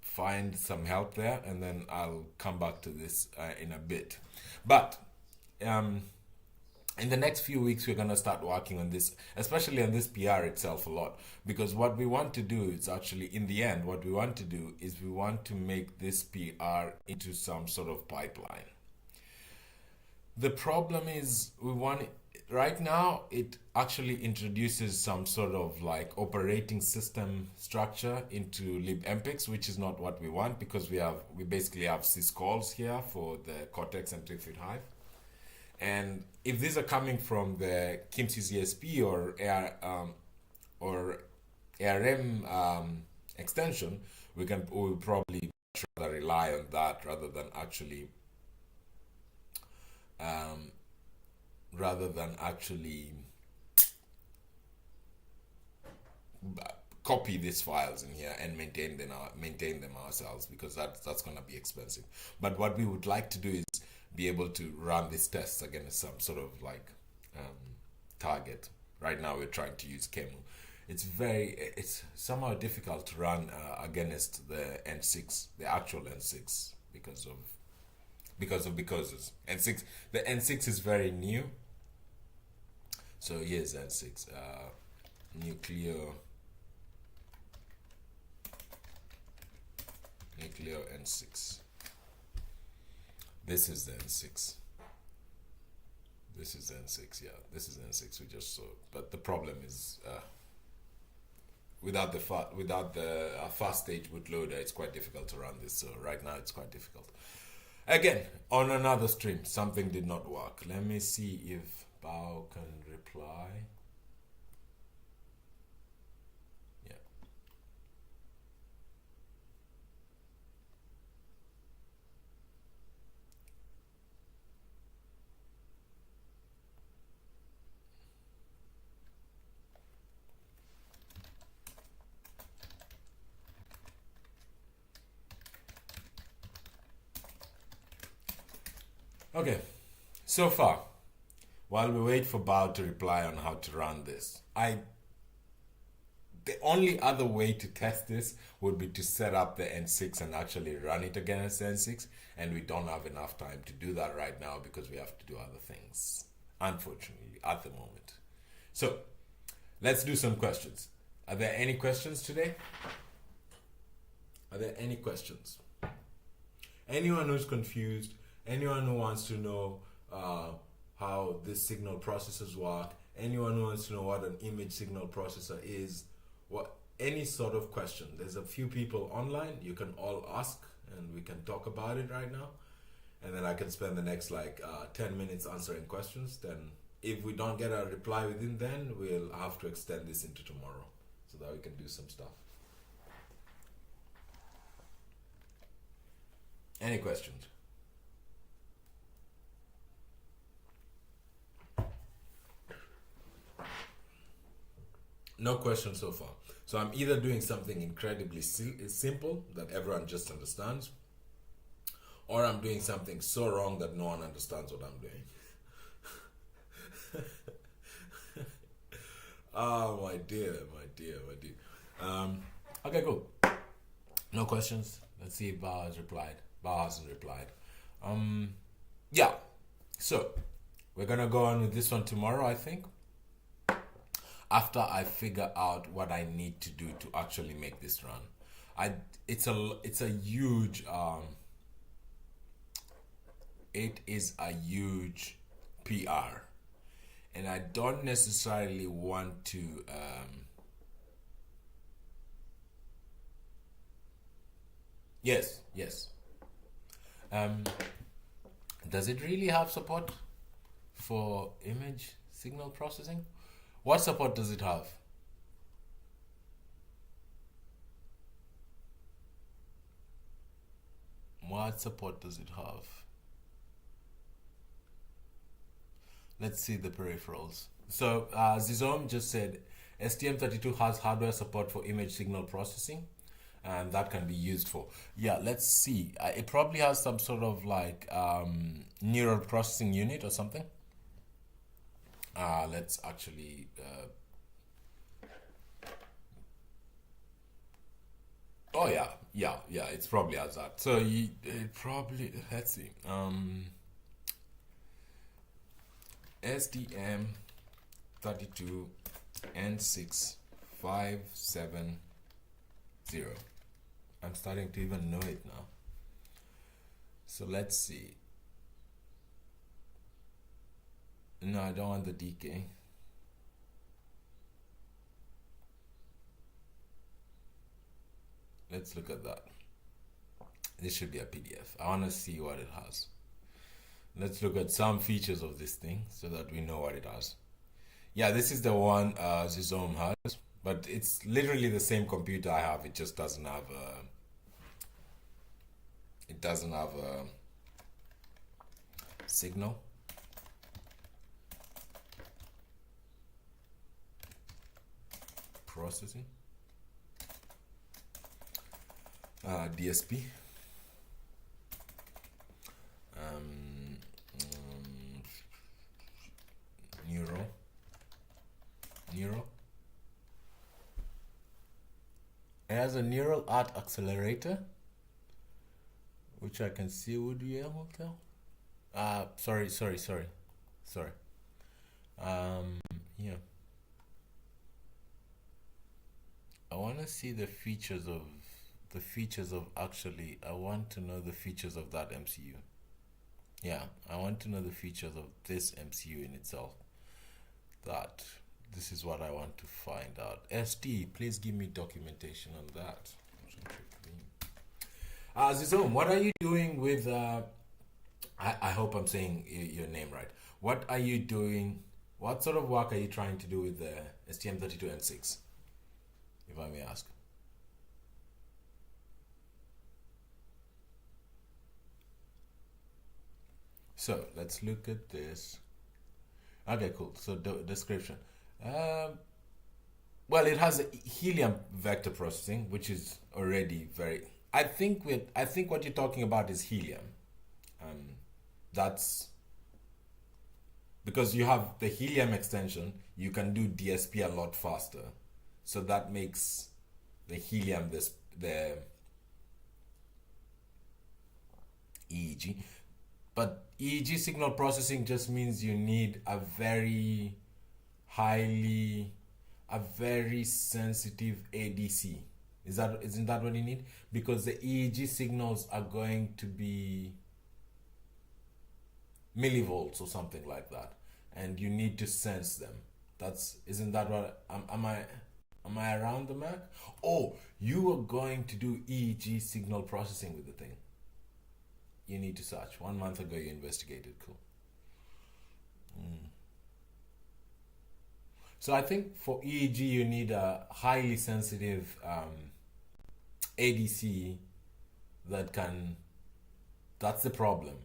find some help there, and then I'll come back to this in a bit. But in the next few weeks, we're going to start working on this, especially on this PR itself a lot, because what we want to do is actually, in the end, what we want to do is we want to make this PR into some sort of pipeline. The problem is right now, it actually introduces some sort of like operating system structure into Libmpix, which is not what we want, because we basically have syscalls here for the Cortex and Trifid Hive. And if these are coming from the KIMC or ARM extension, we will probably rather rely on that rather than actually copy these files in here and maintain them ourselves, because that's going to be expensive. But what we would like to do is be able to run these tests against some sort of like target. Right now we're trying to use Kemu, it's somehow difficult to run against the N6, the actual N6, because N6, the N6 is very new. So here's N6, nuclear N6. This is the N6. This is N6, yeah. This is N6 we just saw. But the problem is, without the fast stage bootloader, it's quite difficult to run this. So right now it's quite difficult. Again, on another stream, something did not work. Let me see if Bao can reply. Yeah. Okay, so far, while we wait for Bao to reply on how to run this, the only other way to test this would be to set up the N6 and actually run it against N6, and we don't have enough time to do that right now because we have to do other things, unfortunately, at the moment. So, let's do some questions. Are there any questions today? Are there any questions? Anyone who's confused? Anyone who wants to know how this signal processors work, anyone who wants to know what an image signal processor is, any sort of question. There's a few people online, you can all ask and we can talk about it right now. And then I can spend the next 10 minutes answering questions. Then if we don't get a reply within then, we'll have to extend this into tomorrow so that we can do some stuff. Any questions? No questions so far. So I'm either doing something incredibly simple that everyone just understands, or I'm doing something so wrong that no one understands what I'm doing. Oh, my dear. Okay, cool. No questions. Let's see if Bao has replied. Bao hasn't replied. Yeah. So we're gonna go on with this one tomorrow, I think, after I figure out what I need to do to actually make this run. It's a huge it is a huge PR, and I don't necessarily want to yes. Does it really have support for image signal processing? What support does it have? What support does it have? Let's see the peripherals. So Zizom just said STM32 has hardware support for image signal processing, and that can be used for. Yeah, let's see. It probably has some sort of neural processing unit or something. Let's actually oh yeah, it's probably has that. So it probably, let's see, STM32 N6570. I'm starting to even know it now. So let's see. No, I don't want the DK. Let's look at that. This should be a PDF. I want to see what it has. Let's look at some features of this thing so that we know what it has. Yeah, this is the one Zizom has, but it's literally the same computer I have. It just doesn't have a signal. Processing. DSP. Neuro. has a neural art accelerator, which I can see would be able to. Sorry. Yeah. I want to see the features of actually. I want to know the features of that MCU. Yeah, I want to know the features of this MCU in itself. This is what I want to find out. ST, please give me documentation on that. Zizom, what are you doing with I hope I'm saying your name right. What are you doing? What sort of work are you trying to do with the STM32N6, if I may ask? So let's look at this. Okay, cool. So description. Well, it has helium vector processing, which is already very. I think what you're talking about is helium. That's because you have the helium extension. You can do DSP a lot faster, so that makes the helium the EEG. But EEG signal processing just means you need a very sensitive ADC. Isn't that what you need? Because the EEG signals are going to be millivolts or something like that, and you need to sense them. Isn't that what? Am I around the mark? Oh, you are going to do EEG signal processing with the thing. You need to search. 1 month ago you investigated. Cool. So I think for EEG you need a highly sensitive ADC that's the problem,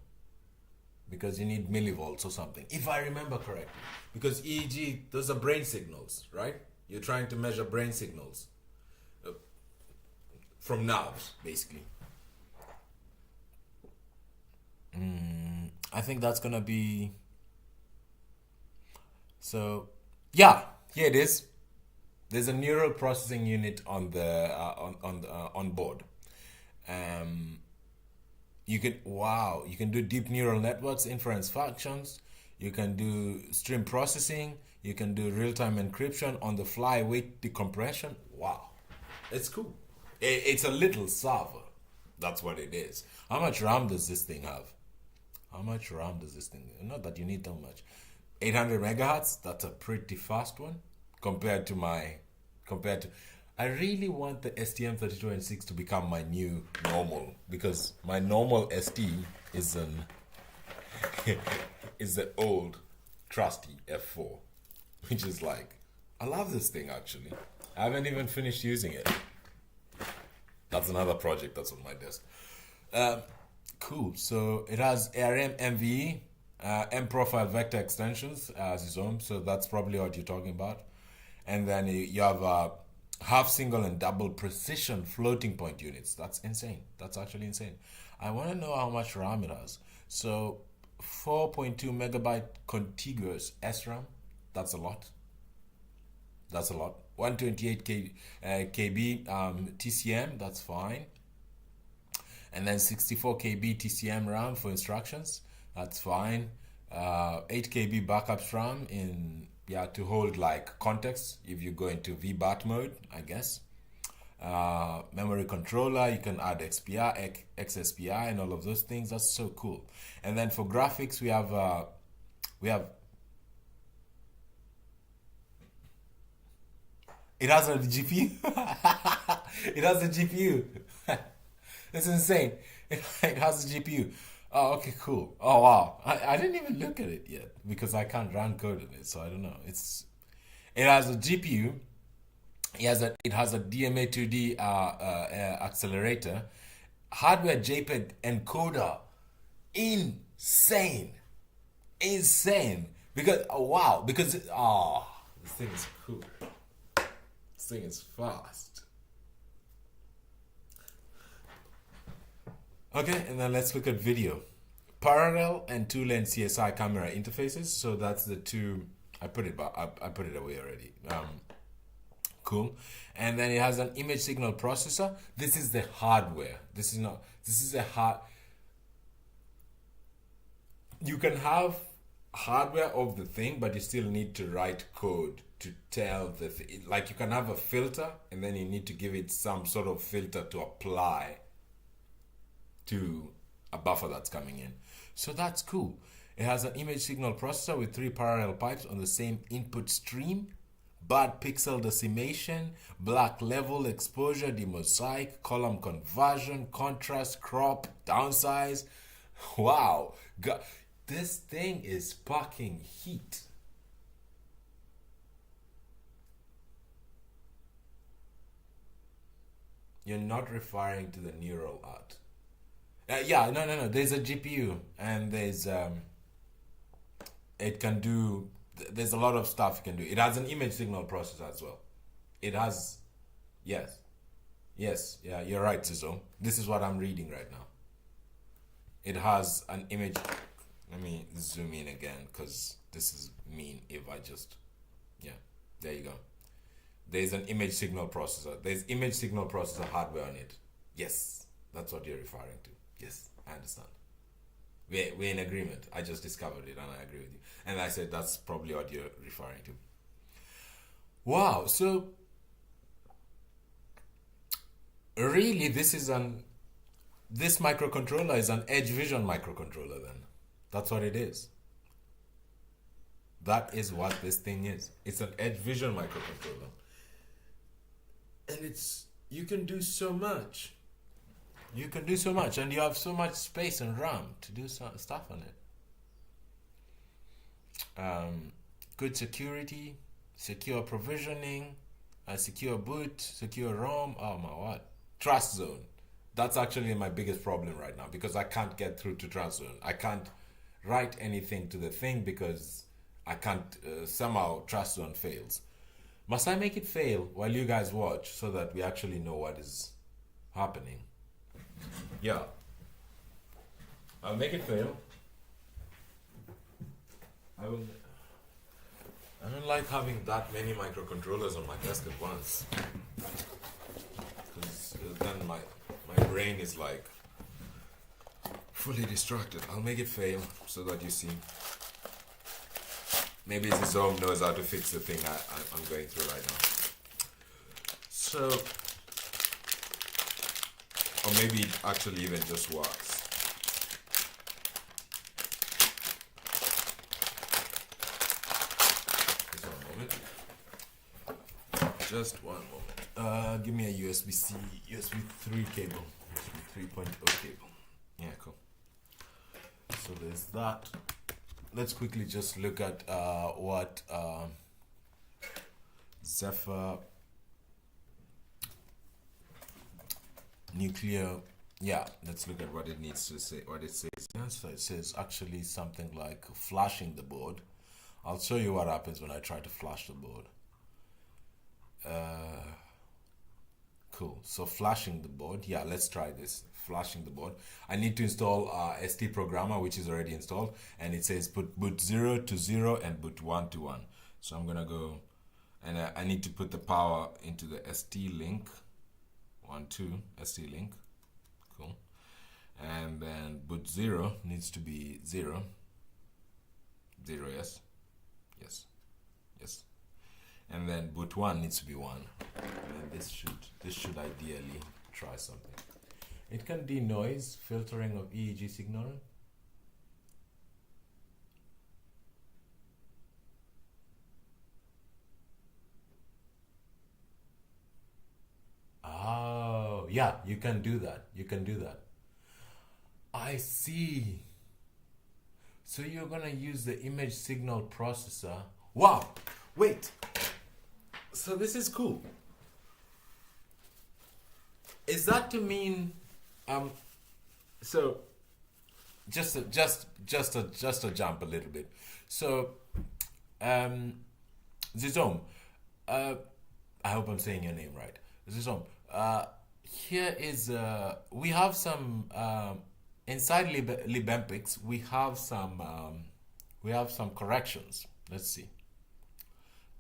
because you need millivolts or something, if I remember correctly. Because EEG, those are brain signals, right? You're trying to measure brain signals from nerves, basically. I think that's gonna be. So, yeah, here it is. There's a neural processing unit on the on board. You can do deep neural networks, inference functions. You can do stream processing. You can do real-time encryption, on the fly weight decompression. Wow, it's cool. It's a little server. That's what it is. How much RAM does this thing have? Not that you need that much. 800 megahertz. That's a pretty fast one compared to. I really want the STM32N6 to become my new normal, because my normal ST is the old trusty F4, which is like, I love this thing actually. I haven't even finished using it. That's another project that's on my desk. Cool. So it has ARM MVE, M profile vector extensions as its own. So that's probably what you're talking about. And then you have half single and double precision floating point units. That's insane. That's actually insane. I want to know how much RAM it has. So 4.2 megabyte contiguous SRAM. That's a lot. 128 KB TCM. That's fine. And then 64 KB TCM RAM for instructions. That's fine. 8 KB backup RAM to hold like context if you go into VBAT mode, I guess. Memory controller, you can add XPI, XSPI, and all of those things. That's so cool. And then for graphics, we have it has a GPU. It has a GPU. It's insane. It has a GPU. Oh, okay, cool. Oh, wow. I didn't even look at it yet because I can't run code in it, so I don't know. It has a GPU. It has a DMA2D accelerator, hardware JPEG encoder. Insane. Because this thing is cool. This thing is fast. Okay, and then let's look at video. Parallel and two-lane CSI camera interfaces. So that's the two. I put it away already. Cool. And then it has an image signal processor. This is the hardware. This is not, this is a hard, you can have hardware of the thing, but you still need to write code to tell the thing. Like you can have a filter and then you need to give it some sort of filter to apply to a buffer that's coming in. So that's cool. It has an image signal processor with 3 parallel pipes on the same input stream, bad pixel decimation, black level exposure, demosaic, column conversion, contrast, crop, downsize. Wow. God, this thing is packing heat. You're not referring to the neural art. Yeah, no. There's a GPU and there's it can do. There's a lot of stuff you can do. It has an image signal processor as well. It has, yes, yeah, you're right, Zizo. This is what I'm reading right now. It has an image. Let me zoom in again because this is mean if I just, yeah, there you go. There's an image signal processor. There's image signal processor hardware on it. Yes, that's what you're referring to. Yes, I understand. We're in agreement. I just discovered it and I agree with you. And I said that's probably what you're referring to. Wow, so really this microcontroller is an edge vision microcontroller then. That's what it is. That is what this thing is. It's an edge vision microcontroller. And you can do so much. You can do so much, and you have so much space and RAM to do stuff on it. Good security, secure provisioning, secure boot, secure ROM. Oh my what? Trust zone. That's actually my biggest problem right now because I can't get through to trust zone. I can't write anything to the thing because I can't. Somehow trust zone fails. Must I make it fail while you guys watch so that we actually know what is happening? Yeah. I'll make it fail. I don't like having that many microcontrollers on my desk at once. Because then my brain is like fully distracted. I'll make it fail so that you see. Maybe Zizom knows how to fix the thing I'm going through right now. So, or maybe it actually even just works. Just one moment. Just one moment. Give me a USB-C, USB 3 cable, USB 3.0 cable. Yeah, cool. So there's that. Let's quickly just look at what Zephyr nuclear. Yeah, let's look at what it needs to say. What it says. Yeah, so it says actually something like flashing the board. I'll show you what happens when I try to flash the board. Cool. So flashing the board. Yeah, let's try this. Flashing the board. I need to install ST programmer, which is already installed, and it says put boot 0 to 0 and boot 1 to 1. So I'm gonna go, and I need to put the power into the ST link. 1 2 ST link. Cool. And then boot 0 needs to be 0. 0, yes. Yes. Yes. And then boot 1 needs to be 1. And then this should ideally try something. It can denoise filtering of EEG signal. Oh, yeah, you can do that. You can do that. I see. So you're gonna use the image signal processor. Wow, wait. So this is cool. Is that to mean so just a jump a little bit. So Zizom, I hope I'm saying your name right. Zizom, here is we have some inside Libmpix we have some corrections. Let's see.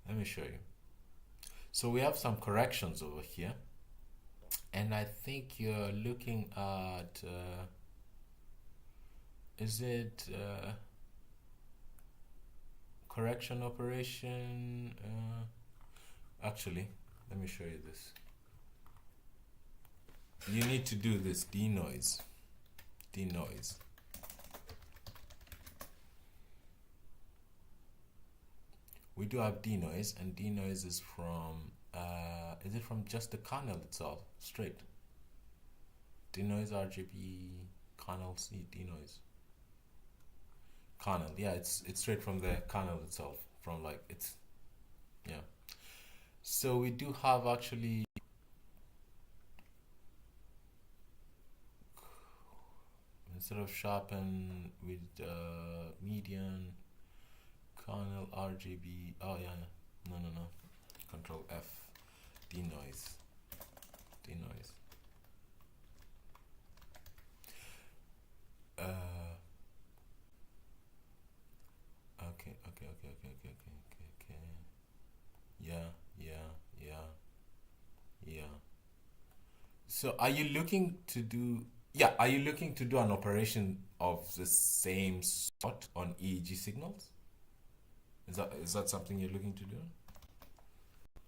Let me show you. So we have some corrections over here, and I think you're looking at is it correction operation? Actually, let me show you this. You need to do this denoise. We do have denoise, and denoise is from is it from just the kernel itself, straight? Denoise RGB kernel C denoise. Kernel, yeah, it's straight from the kernel itself, from like it's, yeah. So we do have actually instead of sharpen with median kernel RGB. Oh yeah, no. Control F, denoise. Okay. Yeah. So are you looking to do, are you looking to do an operation of the same sort on EEG signals? Is that something you're looking to do?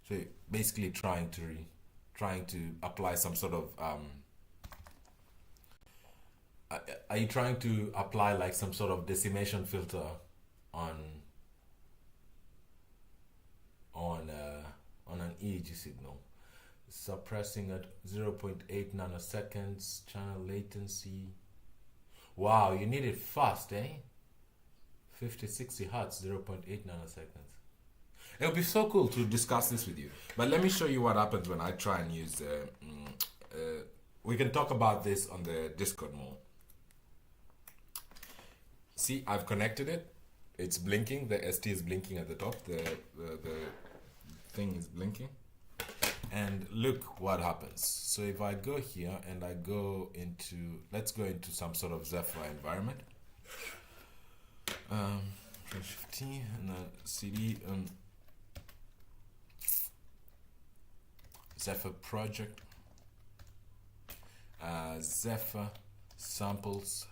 So basically trying to apply some sort of are you trying to apply like some sort of decimation filter on an EEG signal, suppressing at 0.8 nanoseconds channel latency? Wow, you need it fast, eh? 50-60 hertz, 0.8 nanoseconds. It would be so cool to discuss this with you, but let me show you what happens when I try and use we can talk about this on the Discord more. See, I've connected it. It's blinking. The ST is blinking at the top. The thing is blinking. And look what happens. So if I go here and I go into, let's go into some sort of Zephyr environment. Shift T and then CD Zephyr project. Zephyr samples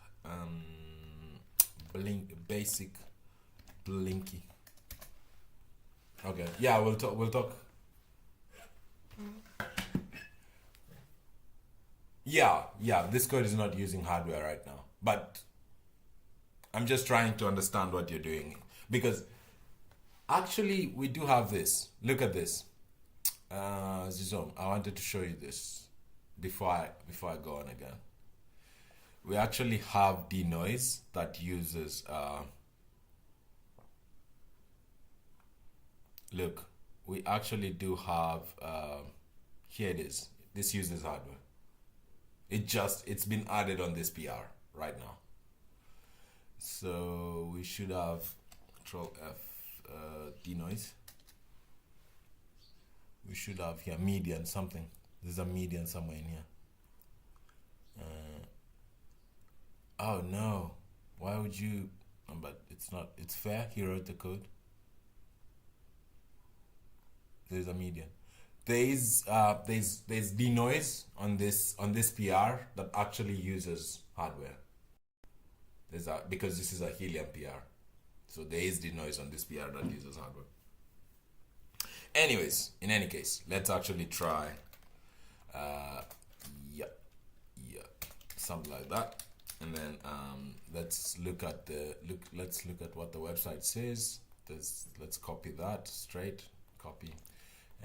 basic blinky. Okay, yeah, we'll talk. Yeah, this code is not using hardware right now, but I'm just trying to understand what you're doing, because actually we do have this. Look at this. Zizom, I wanted to show you this before I go on again. We actually have denoise that uses look, we actually do have here it is. This uses hardware. It's been added on this PR right now. So we should have Control F denoise. We should have here median something. There's a median somewhere in here. Oh no, why would you? But it's not. It's fair. He wrote the code. There's a median. There's denoise on this PR that actually uses hardware. Because this is a Helium PR, so there is denoise on this PR that uses hardware. Anyways, in any case, let's actually try. Something like that, and then let's look at what the website says. Let's copy that straight. Copy.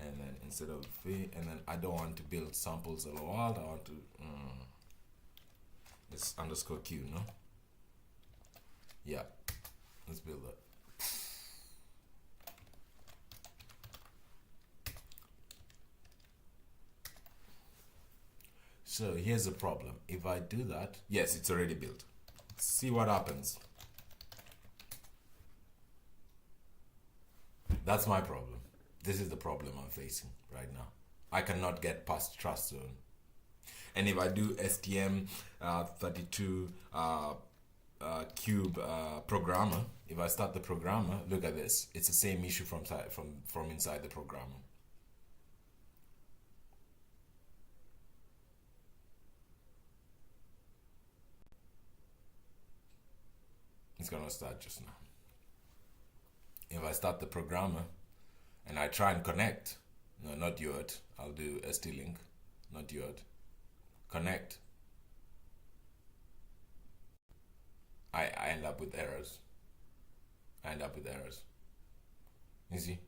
And then instead of V, and then I don't want to build samples LOL, I want to it's underscore Q, no? Yeah, let's build that. So here's the problem. If I do that, yes, it's already built. See what happens. That's my problem. This is the problem I'm facing right now. I cannot get past trust zone. And if I do STM32 cube programmer, if I start the programmer, look at this. It's the same issue from inside the programmer. It's gonna start just now. If I start the programmer and I try and connect, no, not UART, I'll do ST-Link, not UART, connect, I end up with errors. You see?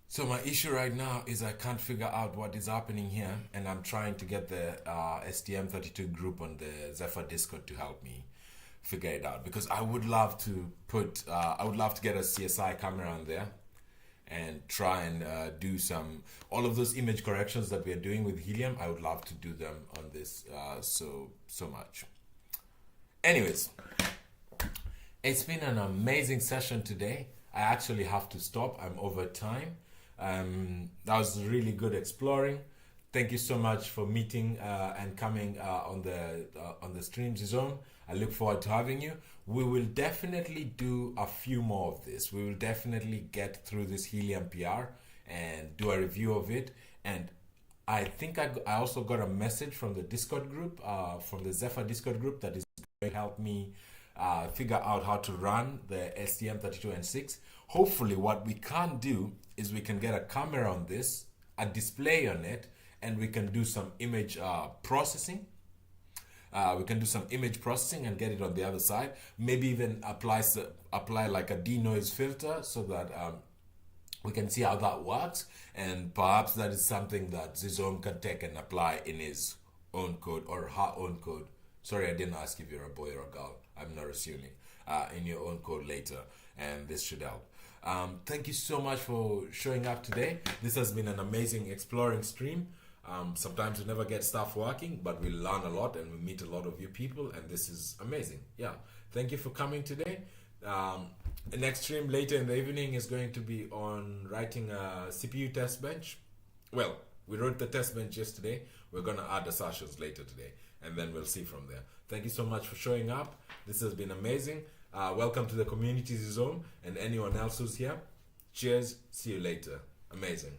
So my issue right now is I can't figure out what is happening here, and I'm trying to get the STM32 group on the Zephyr Discord to help me figure it out, because I would love to get a CSI camera on there and try and do all of those image corrections that we are doing with Helium. I would love to do them on this so much. Anyways, it's been an amazing session today. I actually have to stop. I'm over time. That was really good exploring. Thank you so much for meeting and coming on the stream, Zone. I look forward to having you. We will definitely do a few more of this. We will definitely get through this Helium PR and do a review of it. And I think I also got a message from the Discord group, from the Zephyr Discord group, that is going to help me figure out how to run the STM32N6. Hopefully what we can do is we can get a camera on this, a display on it, and we can do some image processing. We can do some image processing and get it on the other side. Maybe even apply like a denoise filter so that we can see how that works. And perhaps that is something that Zizom can take and apply in his own code or her own code. Sorry, I didn't ask if you're a boy or a girl. I'm not assuming. In your own code later, and this should help. Thank you so much for showing up today. This has been an amazing exploring stream. Sometimes we never get stuff working, but we learn a lot and we meet a lot of you people, and this is amazing. Yeah, thank you for coming today. The next stream later in the evening is going to be on writing a CPU test bench. Well, we wrote the test bench yesterday. We're going to add the sessions later today, and then we'll see from there. Thank you so much for showing up. This has been amazing. Welcome to the community zone and anyone else who's here. Cheers. See you later. Amazing.